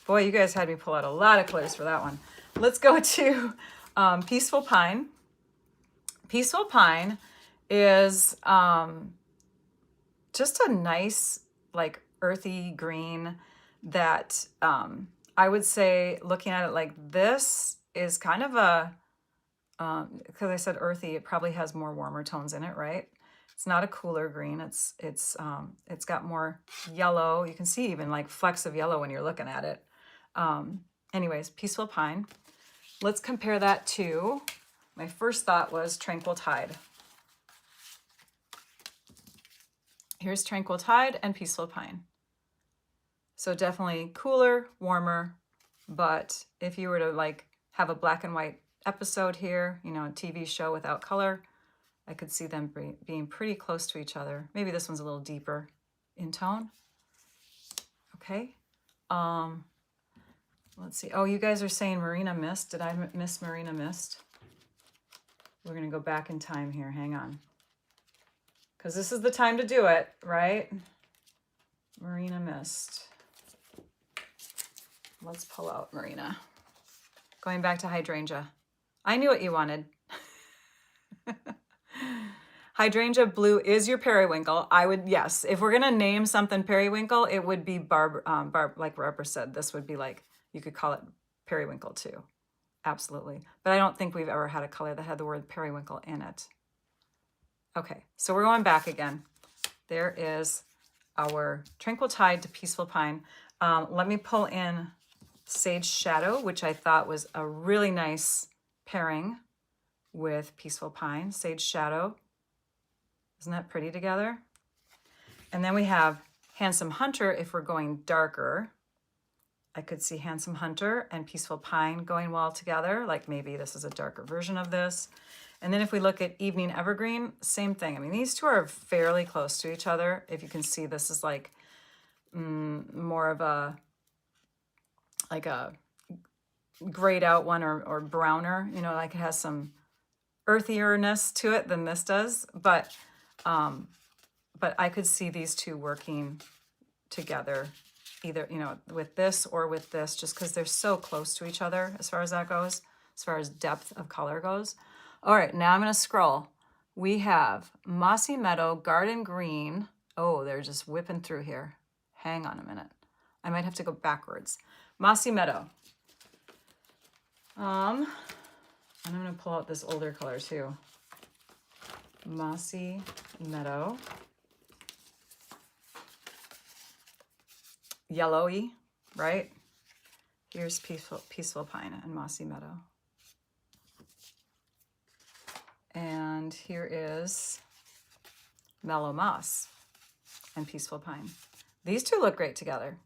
Boy, you guys had me pull out a lot of colors for that one. Let's go to Peaceful Pine. Peaceful Pine is just a nice, like, earthy green that I would say, looking at it like this, is kind of a, because I said earthy, it probably has more warmer tones in it, right? It's not a cooler green. It's got more yellow. You can see even like flecks of yellow when you're looking at it. Anyways, Peaceful Pine. Let's compare that to, my first thought was Tranquil Tide. Here's Tranquil Tide and Peaceful Pine. So definitely cooler, warmer, but if you were to like have a black and white episode here, you know, a TV show without color, I could see them being pretty close to each other. Maybe this one's a little deeper in tone. Okay. Let's see. Oh, you guys are saying Marina Mist. Did I miss Marina Mist? We're going to go back in time here. Hang on. Because this is the time to do it, right? Marina Mist. Let's pull out Marina. Going back to Hydrangea. I knew what you wanted. Hydrangea Blue is your periwinkle. I would, yes, if we're gonna name something periwinkle, it would be Barb, like Barbara said, this would be like, you could call it periwinkle too. Absolutely. But I don't think we've ever had a color that had the word periwinkle in it. Okay, so we're going back again. There is our Tranquil Tide to Peaceful Pine. Let me pull in Sage Shadow, which I thought was a really nice pairing with Peaceful Pine. Sage Shadow. Isn't that pretty together? And then we have Handsome Hunter if we're going darker. I could see Handsome Hunter and Peaceful Pine going well together, like maybe this is a darker version of this. And then if we look at Evening Evergreen, same thing. I mean, these two are fairly close to each other. If you can see, this is like more of a, like a grayed out one or browner, you know, like it has some earthierness to it than this does. But I could see these two working together either, you know, with this or with this, just because they're so close to each other as far as that goes, as far as depth of color goes. All right, now I'm going to scroll. We have Mossy Meadow, Garden Green. Oh, they're just whipping through here. Hang on a minute. I might have to go backwards. Mossy Meadow. And I'm going to pull out this older color too. Mossy Meadow. Yellowy, right? Here's Peaceful Pine and Mossy Meadow. And here is Mellow Moss and Peaceful Pine. These two look great together,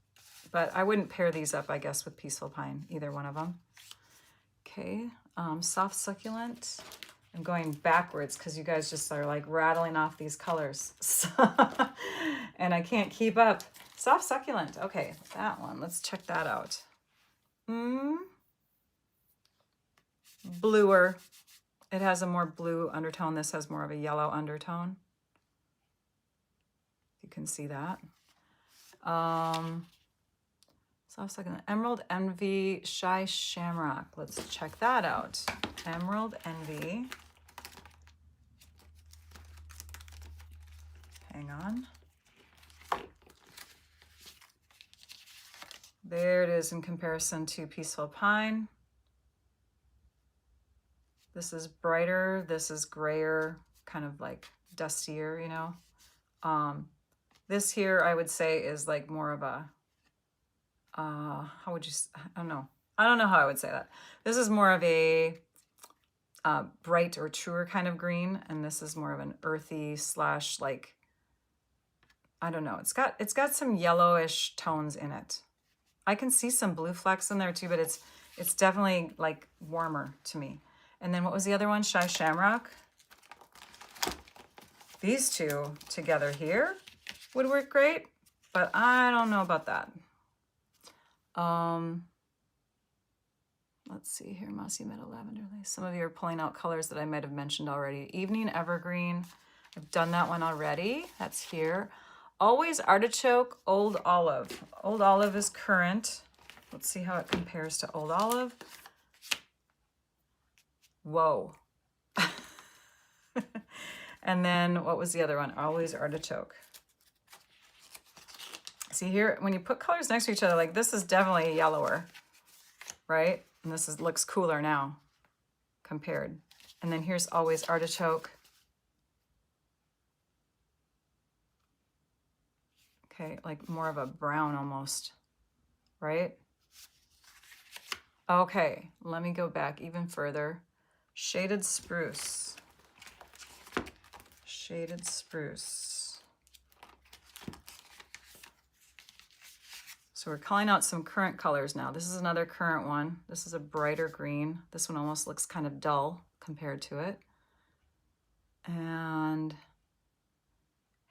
but I wouldn't pair these up, I guess, with Peaceful Pine, either one of them. Okay, Soft Succulent. I'm going backwards because you guys just are like rattling off these colors. And I can't keep up. Soft Succulent. Okay, that one. Let's check that out. Bluer. It has a more blue undertone. This has more of a yellow undertone. You can see that. Soft Succulent. Emerald Envy, Shy Shamrock. Let's check that out. Emerald Envy. Hang on. There it is in comparison to Peaceful Pine. This is brighter, this is grayer, kind of like dustier, you know. This here I would say is like more of a, how would you, I don't know how I would say that. This is more of a bright or truer kind of green, and this is more of an earthy slash like, I don't know, it's got some yellowish tones in it. I can see some blue flecks in there too, but it's definitely like warmer to me. And then what was the other one? Shy Shamrock. These two together here would work great, but I don't know about that. Let's see here, Mossy Meadow, Lavender Lace. Some of you are pulling out colors that I might have mentioned already. Evening Evergreen. I've done that one already. That's here. Always Artichoke, Old Olive. Old Olive is current. Let's see how it compares to Old Olive. Whoa. And then what was the other one? Always Artichoke. See here, when you put colors next to each other, like this is definitely yellower, right? And this looks cooler now compared. And then here's Always Artichoke. Okay, like more of a brown almost, right? Okay, let me go back even further. Shaded Spruce. Shaded Spruce. So we're calling out some current colors now. This is another current one. This is a brighter green. This one almost looks kind of dull compared to it. And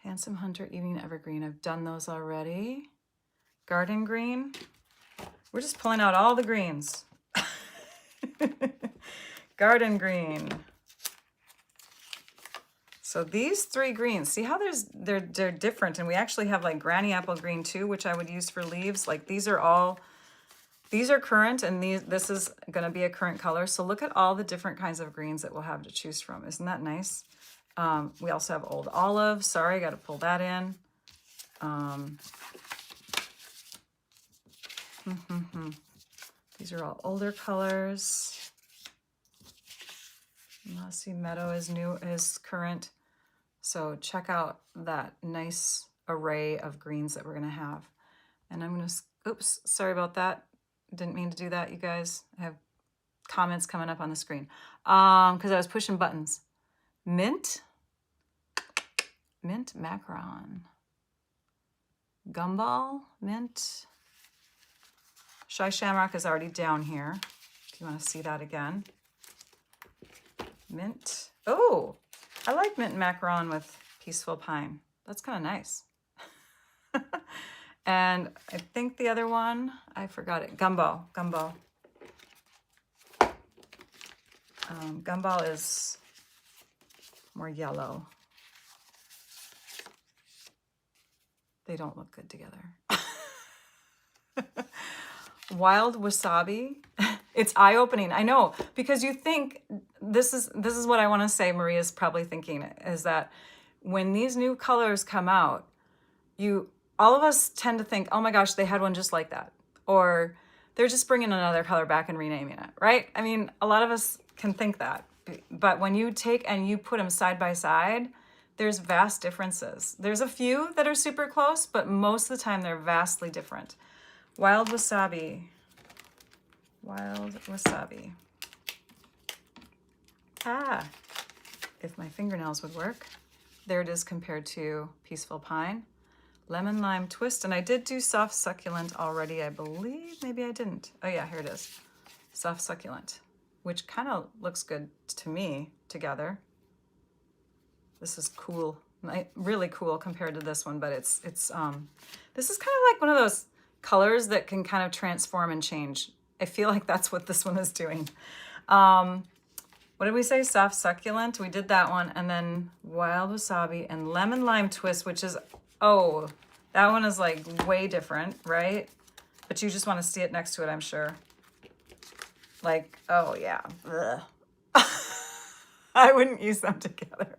Handsome Hunter, Evening Evergreen. I've done those already. Garden Green. We're just pulling out all the greens. Garden Green. So these three greens, see how they're different, and we actually have like Granny Apple Green too, which I would use for leaves. Like these are current, and this is going to be a current color. So look at all the different kinds of greens that we'll have to choose from. Isn't that nice? We also have Old Olive. Sorry, I got to pull that in. These are all older colors. Mossy Meadow is current. So check out that nice array of greens that we're going to have. And I'm going to, oops, sorry about that. Didn't mean to do that, you guys. I have comments coming up on the screen because I was pushing buttons. Mint Macaron. Gumball, Mint. Shy Shamrock is already down here, if you want to see that again. Mint. Oh, I like Mint Macaron with Peaceful Pine. That's kind of nice. And I think the other one, I forgot it. Gumball. Gumball is more yellow. They don't look good together. Wild Wasabi. It's eye-opening. I know, because you think this is what I want to say. Maria's probably thinking is that when these new colors come out, all of us tend to think, oh my gosh, they had one just like that, or they're just bringing another color back and renaming it, right? I mean, a lot of us can think that, but when you take and you put them side by side, there's vast differences. There's a few that are super close, but most of the time they're vastly different. Wild Wasabi. Wild Wasabi. Ah, if my fingernails would work. There it is compared to Peaceful Pine. Lemon Lime Twist, and I did do Soft Succulent already, I believe. Maybe I didn't. Oh yeah, here it is. Soft Succulent, which kind of looks good to me together. This is cool, really cool compared to this one, but this is kind of like one of those colors that can kind of transform and change. I feel like that's what this one is doing. What did we say? Soft Succulent. We did that one. And then Wild Wasabi and Lemon Lime Twist, which is, oh, that one is like way different, right? But you just want to see it next to it, I'm sure. Like, oh yeah. Ugh. I wouldn't use them together.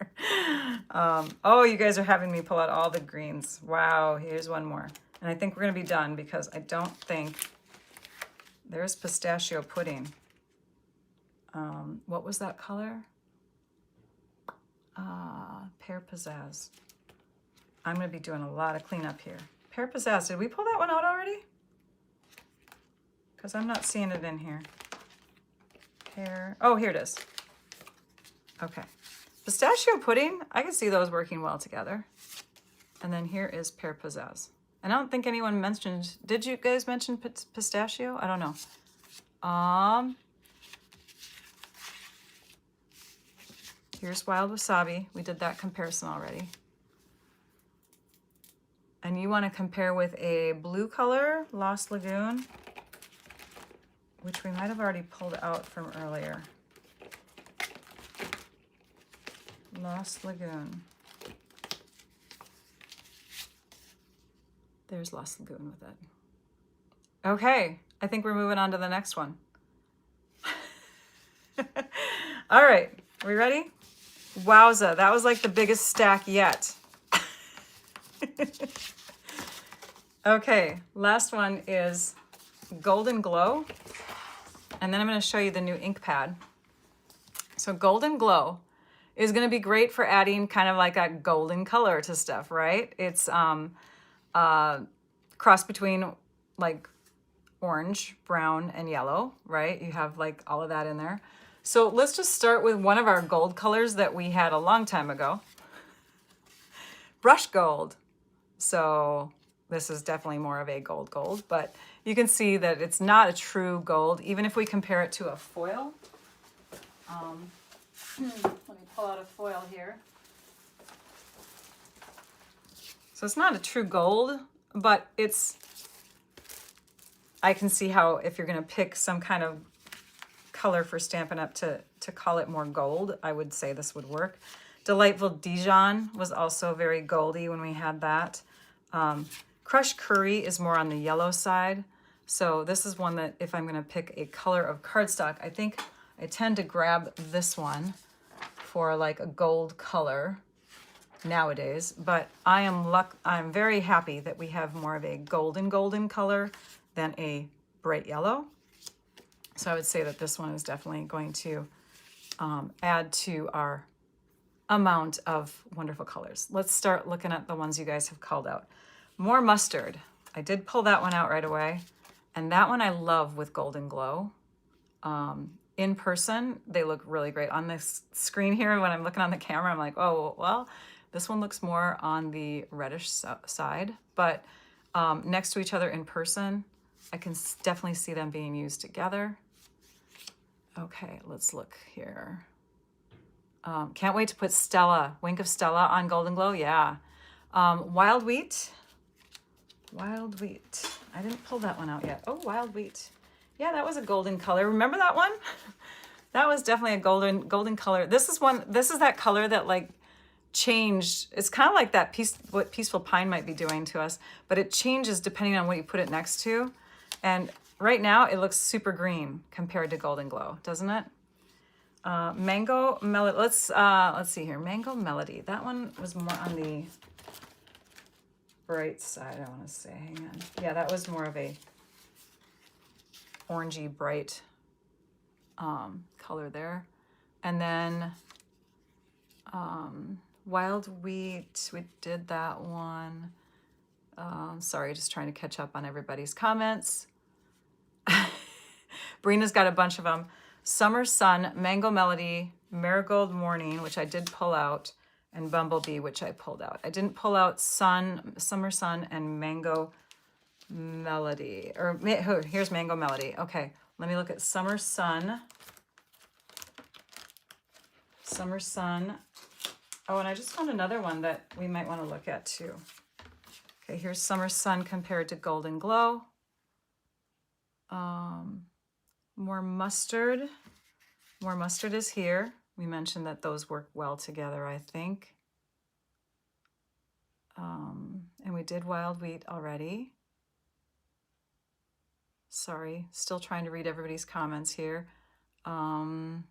Oh, you guys are having me pull out all the greens. Wow, here's one more. And I think we're going to be done because I don't think... There's Pistachio Pudding. What was that color? Pear Pizzazz. I'm going to be doing a lot of cleanup here. Pear Pizzazz. Did we pull that one out already? Because I'm not seeing it in here. Pear. Oh, here it is. Okay. Pistachio Pudding. I can see those working well together. And then here is Pear Pizzazz. And I don't think anyone mentioned... Did you guys mention pistachio? I don't know. Here's Wild Wasabi. We did that comparison already. And you want to compare with a blue color, Lost Lagoon, which we might have already pulled out from earlier. Lost Lagoon. There's Lost Lagoon with it. Okay, I think we're moving on to the next one. All right, are we ready? Wowza, that was like the biggest stack yet. Okay, last one is Golden Glow. And then I'm going to show you the new ink pad. So Golden Glow is going to be great for adding kind of like a golden color to stuff, right? It's cross between like orange, brown, and yellow, right? You have like all of that in there. So let's just start with one of our gold colors that we had a long time ago. Brush gold. So this is definitely more of a gold, but you can see that it's not a true gold, even if we compare it to a foil. Let me pull out a foil here. So it's not a true gold, but I can see how if you're going to pick some kind of color for Stampin' Up! to call it more gold, I would say this would work. Delightful Dijon was also very goldy when we had that. Crushed Curry is more on the yellow side. So this is one that if I'm going to pick a color of cardstock, I think I tend to grab this one for like a gold color nowadays. But I'm very happy that we have more of a golden color than a bright yellow. So I would say that this one is definitely going to add to our amount of wonderful colors. Let's start looking at the ones you guys have called out. More Mustard. I did pull that one out right away. And that one I love with Golden Glow. In person, they look really great. On this screen here, when I'm looking on the camera, I'm like, oh, well, this one looks more on the reddish side. But next to each other in person, I can definitely see them being used together. Okay, let's look here. Can't wait to put Stella, Wink of Stella on Golden Glow. Yeah. Wild Wheat. Wild Wheat. I didn't pull that one out yet. Oh, Wild Wheat. Yeah, that was a golden color. Remember that one? That was definitely a golden color. This is that color that like changed. It's kind of like that what Peaceful Pine might be doing to us, but it changes depending on what you put it next to. And right now it looks super green compared to Golden Glow, doesn't it? Mango Melody, let's see here. Mango Melody, that one was more on the bright side, I want to say. Hang on. Yeah, that was more of a orangey bright color there. And then Wild Wheat, we did that one. Sorry, just trying to catch up on everybody's comments. Brina's got a bunch of them. Summer Sun, Mango Melody, Marigold Morning, which I did pull out, and Bumblebee, which I pulled out. I didn't pull out Summer Sun and Mango Melody. Or here's Mango Melody. Okay, let me look at Summer Sun. Summer Sun. Oh, and I just found another one that we might want to look at too. Okay, here's Summer Sun compared to Golden Glow. More Mustard. More Mustard is here. We mentioned that those work well together, I think. And we did Wild Wheat already. Sorry, still trying to read everybody's comments here. Wild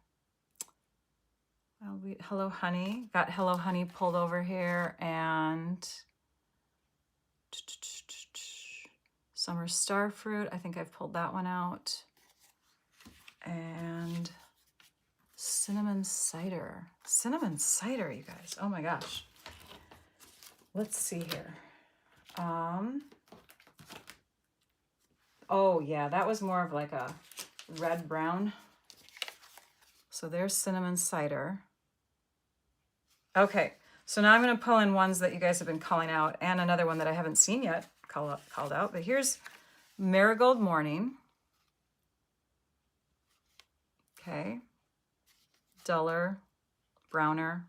Wheat, Hello Honey. Got Hello Honey pulled over here, and Summer Starfruit. I think I've pulled that one out. And Cinnamon Cider. Cinnamon Cider, you guys. Oh my gosh. Let's see here. Oh yeah, that was more of like a red brown. So there's Cinnamon Cider. Okay, so now I'm going to pull in ones that you guys have been calling out, and another one that I haven't seen yet called out. But here's Marigold Morning. Okay, duller, browner,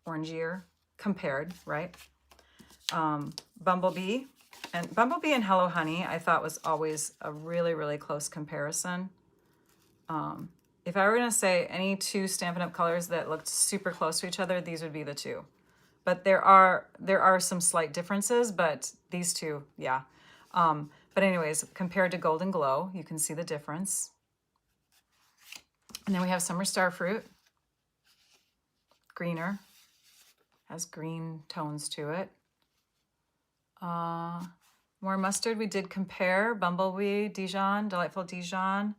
orangier, compared, right? Bumblebee and Hello Honey, I thought was always a really, really close comparison. If I were going to say any two Stampin' Up! Colors that looked super close to each other, these would be the two. But there are some slight differences, but these two, yeah. But anyways, compared to Golden Glow, you can see the difference. And then we have Summer Starfruit. Greener. Has green tones to it. More Mustard, we did compare. Bumblebee, Dijon, Delightful Dijon.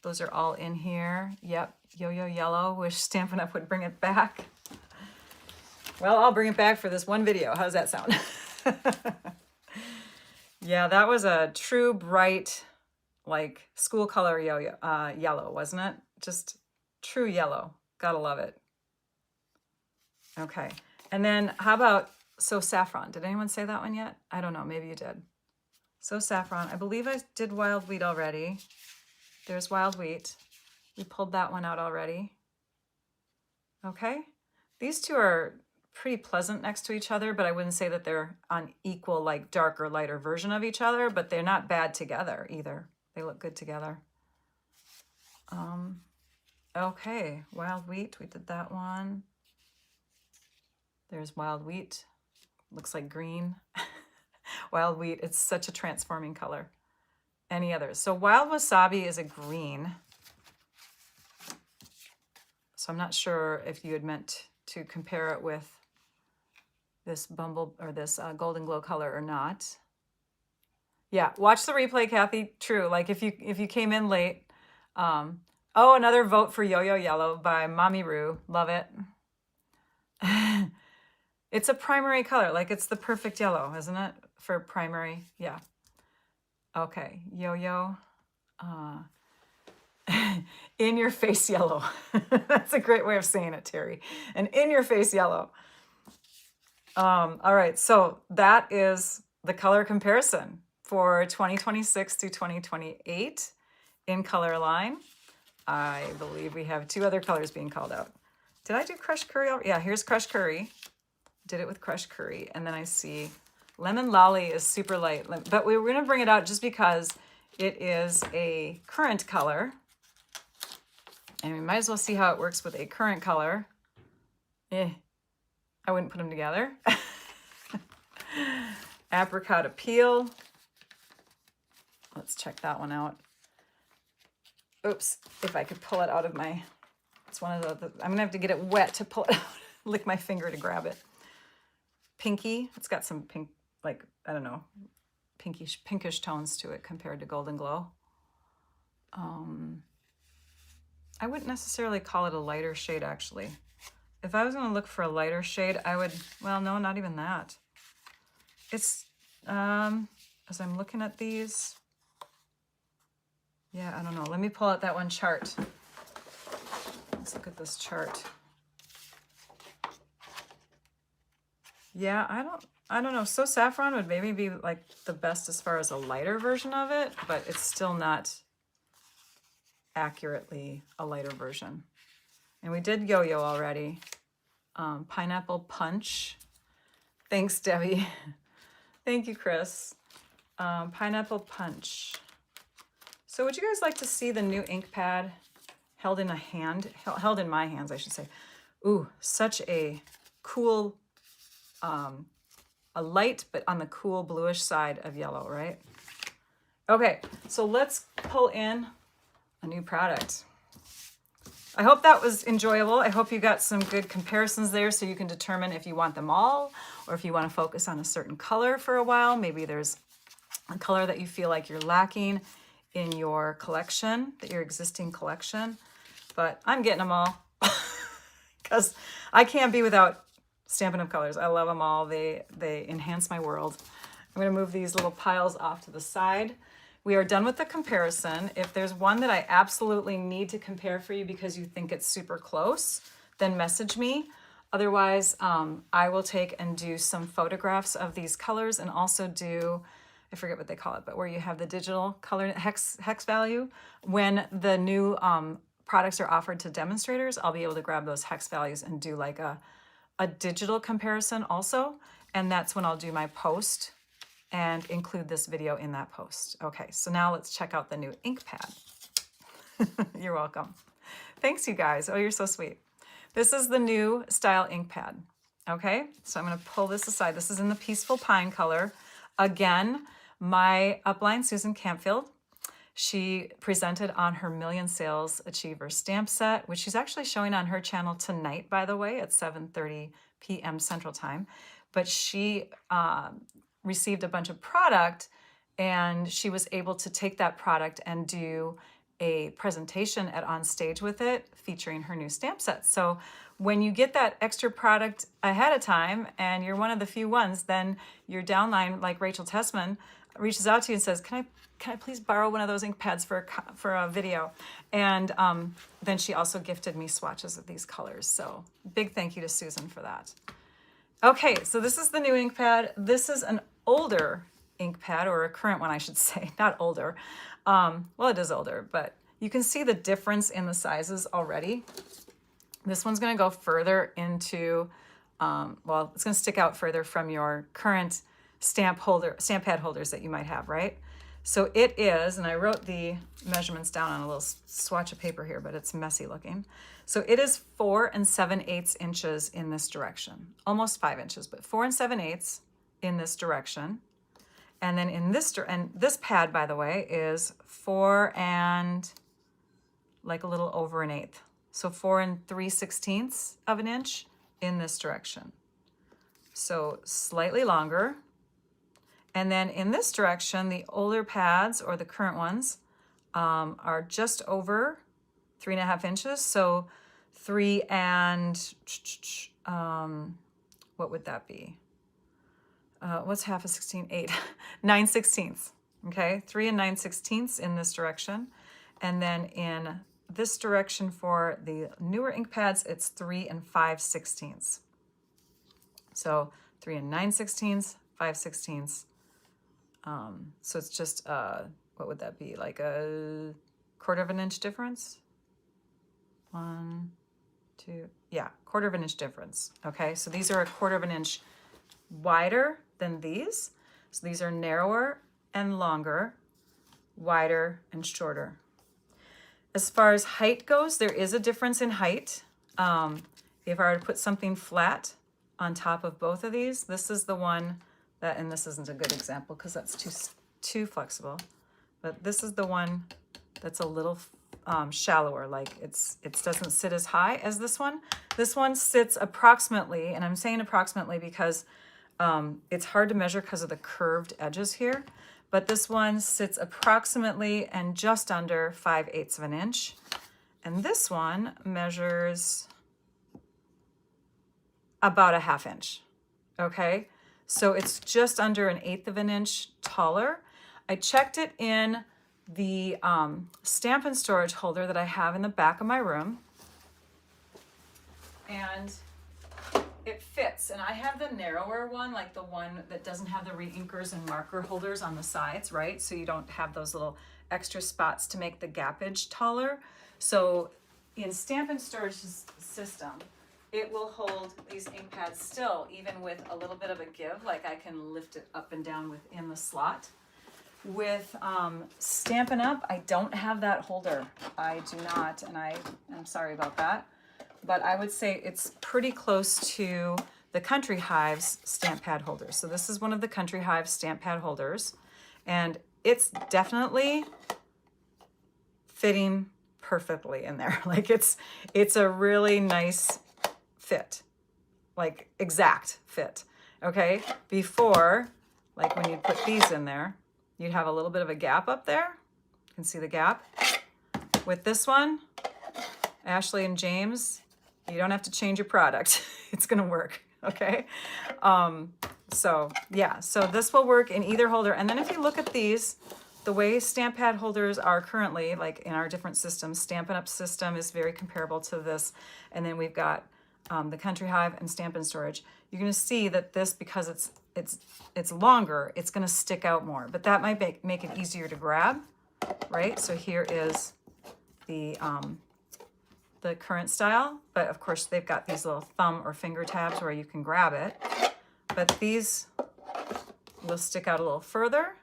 Those are all in here. Yep, Yo-Yo Yellow. Wish Stampin' Up! Would bring it back. Well, I'll bring it back for this one video. How's that sound? Yeah, that was a true bright, like school color yellow, wasn't it? Just true yellow. Gotta love it. Okay, and then how about So Saffron? Did anyone say that one yet? I don't know, maybe you did. So Saffron, I believe I did Wild Wheat already. There's Wild Wheat. We pulled that one out already. Okay, these two are pretty pleasant next to each other, but I wouldn't say that they're on equal, like darker, lighter version of each other, but they're not bad together either. They look good together. Okay, Wild Wheat, we did that one. There's Wild Wheat, looks like green. Wild Wheat, it's such a transforming color. Any others? So Wild Wasabi is a green. So I'm not sure if you had meant to compare it with this Golden Glow color or not. Yeah, watch the replay, Kathy. True. Like if you came in late. Oh, another vote for Yo-Yo Yellow by Mommy Roo. Love it. It's a primary color. Like it's the perfect yellow, isn't it? For primary. Yeah. Okay. Yo-Yo. In your face yellow. That's a great way of saying it, Terry. An in your face yellow. All right, so that is the color comparison for 2026 to 2028 in color line. I believe we have two other colors being called out. Did I do Crushed Curry? Yeah, here's Crushed Curry. Did it with Crushed Curry. And then I see Lemon Lolly is super light, but we were going to bring it out just because it is a current color. And we might as well see how it works with a current color. I wouldn't put them together. Apricot Appeal. Let's check that one out. Oops, if I could pull it out of my, it's one of the I'm gonna have to get it wet to pull it out, lick my finger to grab it. Pinky, it's got some pink, like, I don't know, pinkish tones to it compared to Golden Glow. I wouldn't necessarily call it a lighter shade, actually. If I was gonna look for a lighter shade, I would, well, no, not even that. It's, as I'm looking at these, yeah, I don't know. Let me pull out that one chart. Let's look at this chart. Yeah, I don't know. So Saffron would maybe be like the best as far as a lighter version of it, but it's still not accurately a lighter version. And we did Yo-Yo already. Pineapple Punch. Thanks, Debbie. Thank you, Chris. Pineapple Punch. So would you guys like to see the new ink pad held in a hand? Held in my hands, I should say. Ooh, such a cool, a light, but on the cool bluish side of yellow, right? Okay, so let's pull in a new product. I hope that was enjoyable. I hope you got some good comparisons there so you can determine if you want them all or if you want to focus on a certain color for a while. Maybe there's a color that you feel like you're lacking in your collection, your existing collection. But I'm getting them all because I can't be without Stampin' Up! Colors. I love them all. They enhance my world. I'm going to move these little piles off to the side. We are done with the comparison. If there's one that I absolutely need to compare for you because you think it's super close, then message me. Otherwise, I will take and do some photographs of these colors and also do, I forget what they call it, but where you have the digital color hex value. When the new products are offered to demonstrators, I'll be able to grab those hex values and do like a digital comparison also. And that's when I'll do my post and include this video in that post. Okay, so now let's check out the new ink pad. You're welcome. Thanks, you guys. Oh, you're so sweet. This is the new style ink pad. Okay, so I'm gonna pull this aside. This is in the Peaceful Pine color. Again, my upline, Susan Campfield, she presented on her Million Sales Achiever stamp set, which she's actually showing on her channel tonight, by the way, at 7:30 p.m. Central Time. But she received a bunch of product and she was able to take that product and do a presentation at On Stage with it featuring her new stamp set. So when you get that extra product ahead of time and you're one of the few ones, then your downline, like Rachel Tessman, reaches out to you and says, can I please borrow one of those ink pads for a video? And then she also gifted me swatches of these colors. So big thank you to Susan for that. Okay, so this is the new ink pad. This is an older ink pad, or a current one, I should say, not older. Well, it is older, but you can see the difference in the sizes already. This one's gonna go further into, well, it's gonna stick out further from your current stamp pad holders that you might have, right? So it is, and I wrote the measurements down on a little swatch of paper here, but it's messy looking. So it is 4 7/8 inches in this direction, almost 5 inches, but 4 7/8 in this direction. And then in this, and this pad, by the way, is 4 and like a little over an eighth. So 4 3/16 of an inch in this direction. So slightly longer. And then in this direction, the older pads, or the current ones, are just over 3.5 inches. So 3 and, what would that be? What's half of 16? 8. 9/16. Okay, 3 and 9/16 in this direction. And then in this direction for the newer ink pads, it's 3 and 5/16. So 3 and 9/16, 5/16. So it's just, what would that be? Like a 1/4 of an inch difference? 1, 2, yeah, 1/4 of an inch difference. Okay, so these are a 1/4 of an inch wider than these. So these are narrower and longer, wider and shorter. As far as height goes, there is a difference in height. If I were to put something flat on top of both of these, this is the one that, and this isn't a good example because that's too flexible, but this is the one that's a little shallower, like it doesn't sit as high as this one. This one sits approximately, and I'm saying approximately because it's hard to measure because of the curved edges here, but this one sits approximately and just under 5/8 of an inch. And this one measures about a 1/2 inch, okay? So it's just under 1/8 of an inch taller. I checked it in the stamp and storage holder that I have in the back of my room, and it fits. And I have the narrower one, like the one that doesn't have the re-inkers and marker holders on the sides, right? So you don't have those little extra spots to make the gappage taller. So in stamp and storage system, it will hold these ink pads still, even with a little bit of a give, like I can lift it up and down within the slot. With Stampin' Up, I don't have that holder. I do not, and I'm sorry about that. But I would say it's pretty close to the Country Hive's stamp pad holder. So this is one of the Country Hive stamp pad holders, and it's definitely fitting perfectly in there. Like it's a really nice fit, like exact fit, okay? Before, like when you put these in there, you'd have a little bit of a gap up there. You can see the gap. With this one, Ashley and James, you don't have to change your product. It's gonna work, okay? So yeah, so this will work in either holder. And then if you look at these, the way stamp pad holders are currently, like in our different systems, Stampin' Up system is very comparable to this. And then we've got the Country Hive and Stamp and Storage. You're gonna see that this, because it's longer, it's gonna stick out more, but that might make it easier to grab, right? So here is the current style, but of course they've got these little thumb or finger tabs where you can grab it, but these will stick out a little further.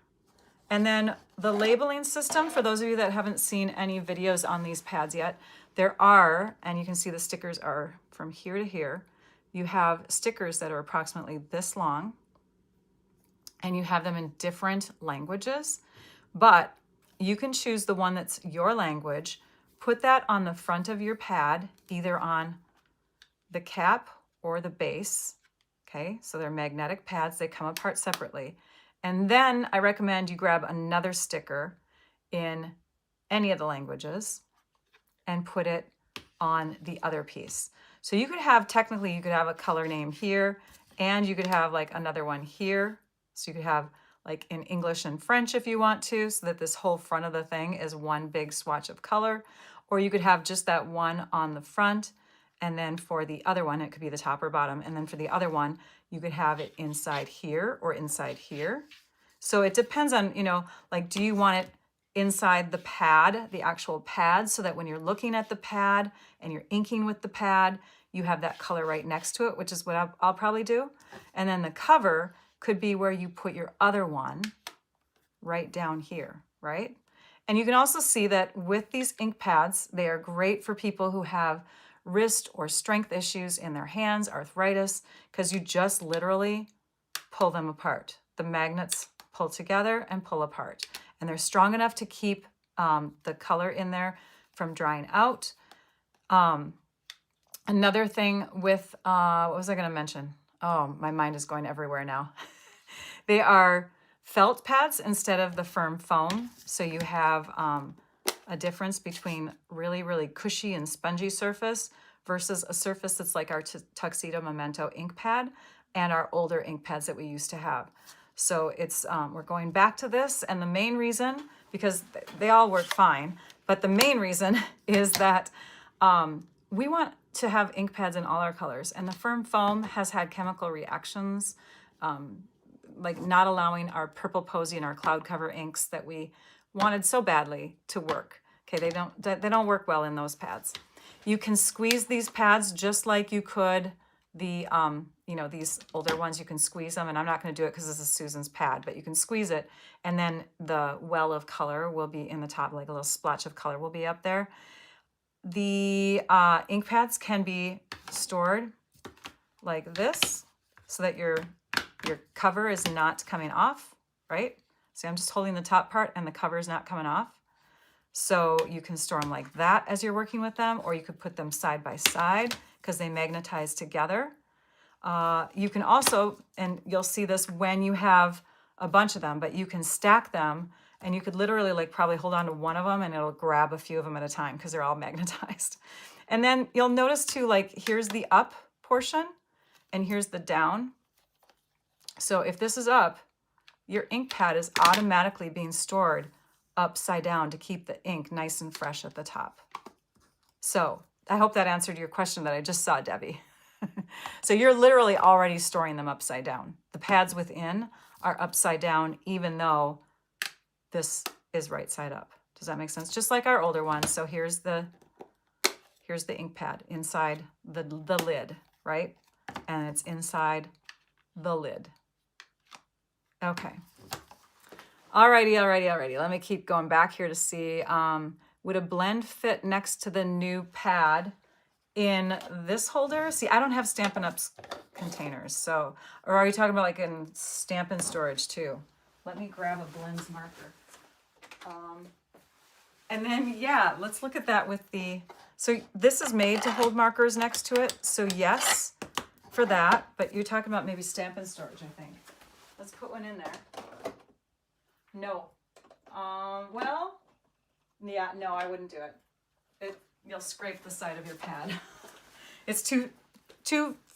And then the labeling system, for those of you that haven't seen any videos on these pads yet, there are, and you can see the stickers are from here to here. You have stickers that are approximately this long, and you have them in different languages, but you can choose the one that's your language, put that on the front of your pad, either on the cap or the base, okay? So they're magnetic pads, they come apart separately. And then I recommend you grab another sticker in any of the languages and put it on the other piece. So you could have, technically, you could have a color name here, and you could have like another one here. So you could have like in English and French if you want to, so that this whole front of the thing is one big swatch of color. Or you could have just that one on the front, and then for the other one, it could be the top or bottom. And then for the other one, you could have it inside here or inside here. So it depends on, you know, like, do you want it inside the pad, the actual pad, so that when you're looking at the pad and you're inking with the pad, you have that color right next to it, which is what I'll probably do. And then the cover could be where you put your other one right down here, right? And you can also see that with these ink pads, they are great for people who have wrist or strength issues in their hands, arthritis, because you just literally pull them apart. The magnets pull together and pull apart. And they're strong enough to keep the color in there from drying out. Another thing with, what was I gonna mention? Oh, my mind is going everywhere now. They are felt pads instead of the firm foam. So you have a difference between really, really cushy and spongy surface versus a surface that's like our Tuxedo Memento ink pad and our older ink pads that we used to have. So it's, we're going back to this, and the main reason, because they all work fine, but the main reason is that we want to have ink pads in all our colors, and the firm foam has had chemical reactions, like not allowing our Purple Posy and our Cloud Cover inks that we wanted so badly to work. Okay, they don't work well in those pads. You can squeeze these pads just like you could the, you know, these older ones, you can squeeze them, and I'm not going to do it because this is Susan's pad, but you can squeeze it, and then the well of color will be in the top, like a little splotch of color will be up there. The ink pads can be stored like this so that your cover is not coming off, right? See, I'm just holding the top part and the cover is not coming off. So you can store them like that as you're working with them, or you could put them side by side because they magnetize together. You can also, and you'll see this when you have a bunch of them, but you can stack them and you could literally like probably hold on to one of them and it'll grab a few of them at a time because they're all magnetized. And then you'll notice too, like here's the up portion and here's the down. So if this is up, your ink pad is automatically being stored upside down to keep the ink nice and fresh at the top. So I hope that answered your question that I just saw, Debbie. So you're literally already storing them upside down. The pads within are upside down, even though this is right side up. Does that make sense? Just like our older ones. So here's the ink pad inside the lid, right? And it's inside the lid. Okay. Alrighty. Let me keep going back here to see, would a blend fit next to the new pad in this holder? See, I don't have Stampin' Up's containers, so, or are you talking about like in Stampin' storage too? Let me grab a blends marker. And then, yeah, let's look at that with the, so this is made to hold markers next to it. So yes, for that, but you're talking about maybe Stampin' storage, I think. Let's put one in there. No. Well, yeah, no, I wouldn't do it. You'll scrape the side of your pad. It's too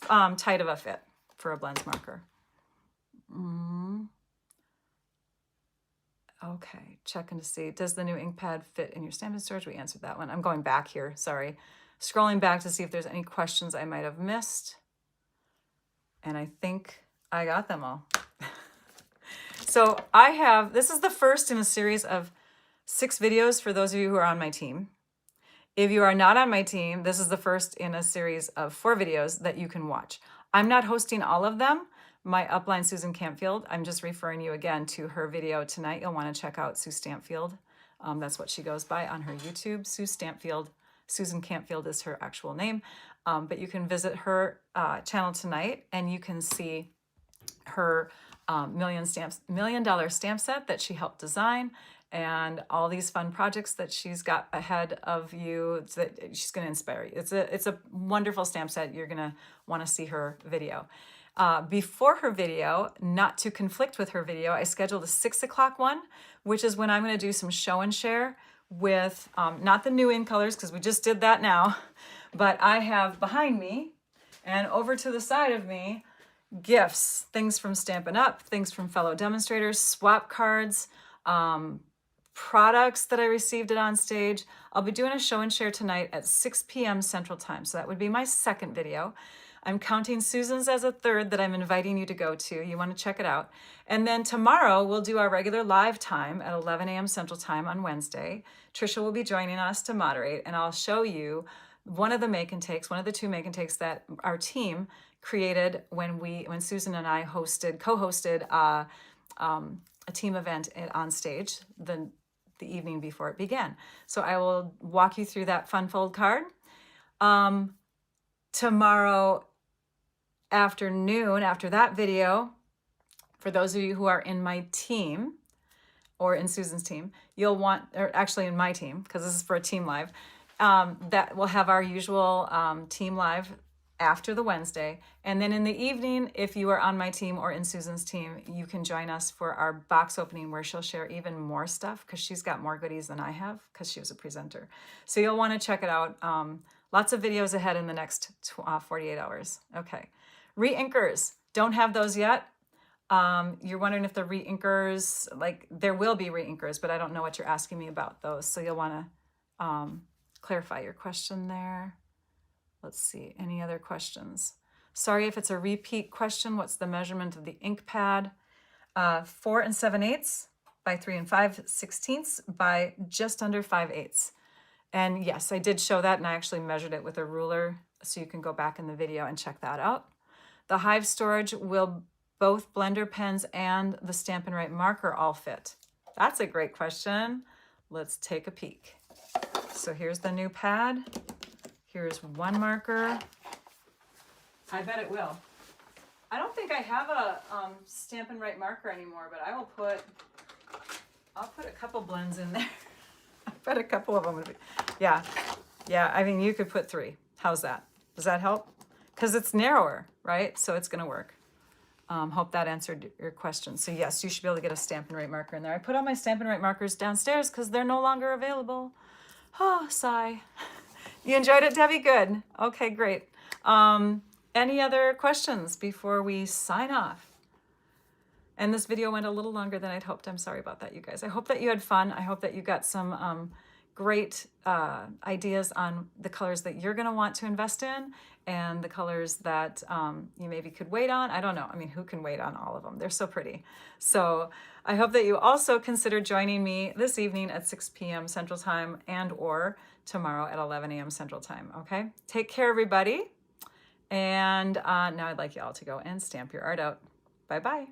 tight of a fit for a blends marker. Okay, checking to see, does the new ink pad fit in your Stampin' storage? We answered that one. I'm going back here, sorry. Scrolling back to see if there's any questions I might have missed. And I think I got them all. So this is the first in a series of 6 videos for those of you who are on my team. If you are not on my team, this is the first in a series of 4 videos that you can watch. I'm not hosting all of them. My upline, Susan Campfield, I'm just referring you again to her video tonight. You'll want to check out Sue Stampfield. That's what she goes by on her YouTube, Sue Stampfield. Susan Campfield is her actual name. But you can visit her channel tonight and you can see her $1 million stamp set that she helped design and all these fun projects that she's got ahead of you that she's going to inspire you. It's a wonderful stamp set. You're going to want to see her video. Before her video, not to conflict with her video, I scheduled a 6 o'clock one, which is when I'm going to do some show and share with, not the new in colors, because we just did that now, but I have behind me and over to the side of me, gifts, things from Stampin' Up, things from fellow demonstrators, swap cards, products that I received at On Stage. I'll be doing a show and share tonight at 6 p.m. Central Time. So that would be my second video. I'm counting Susan's as a third that I'm inviting you to go to. You want to check it out. And then tomorrow we'll do our regular live time at 11 a.m. Central Time on Wednesday. Trisha will be joining us to moderate, and I'll show you one of the make and takes, one of the 2 make and takes that our team created when Susan and I co-hosted a team event On Stage the evening before it began. So I will walk you through that fun fold card. Tomorrow afternoon, after that video, for those of you who are in my team or in Susan's team, you'll want, or actually in my team, because this is for a team live, that we'll have our usual team live after the Wednesday. And then in the evening, if you are on my team or in Susan's team, you can join us for our box opening where she'll share even more stuff because she's got more goodies than I have because she was a presenter. So you'll want to check it out. Lots of videos ahead in the next 48 hours. Okay. Re-inkers. Don't have those yet. You're wondering if the re-inkers, like there will be re-inkers, but I don't know what you're asking me about those. So you'll want to clarify your question there. Let's see, any other questions? Sorry if it's a repeat question. What's the measurement of the ink pad? 4 7/8 by 3 5/16 by just under 5/8. And yes, I did show that and I actually measured it with a ruler. So you can go back in the video and check that out. The Hive storage, will both blender pens and the Stampin' Right marker all fit? That's a great question. Let's take a peek. So here's the new pad. Here's one marker. I bet it will. I don't think I have a Stampin' Right marker anymore, but I will put I'll put a couple blends in there. I bet a couple of them would be, yeah. Yeah, I mean, you could put 3. How's that? Does that help? Because it's narrower, right? So it's gonna work. Hope that answered your question. So yes, you should be able to get a Stampin' Right marker in there. I put all my Stampin' Right markers downstairs because they're no longer available. Oh, sigh. You enjoyed it, Debbie? Good. Okay, great. Any other questions before we sign off? And this video went a little longer than I'd hoped. I'm sorry about that, you guys. I hope that you had fun. I hope that you got some great ideas on the colors that you're going to want to invest in and the colors that you maybe could wait on. I don't know. I mean, who can wait on all of them? They're so pretty. So I hope that you also consider joining me this evening at 6 p.m. Central Time and or tomorrow at 11 a.m. Central Time. Okay? Take care, everybody. And now I'd like you all to go and stamp your art out. Bye-bye.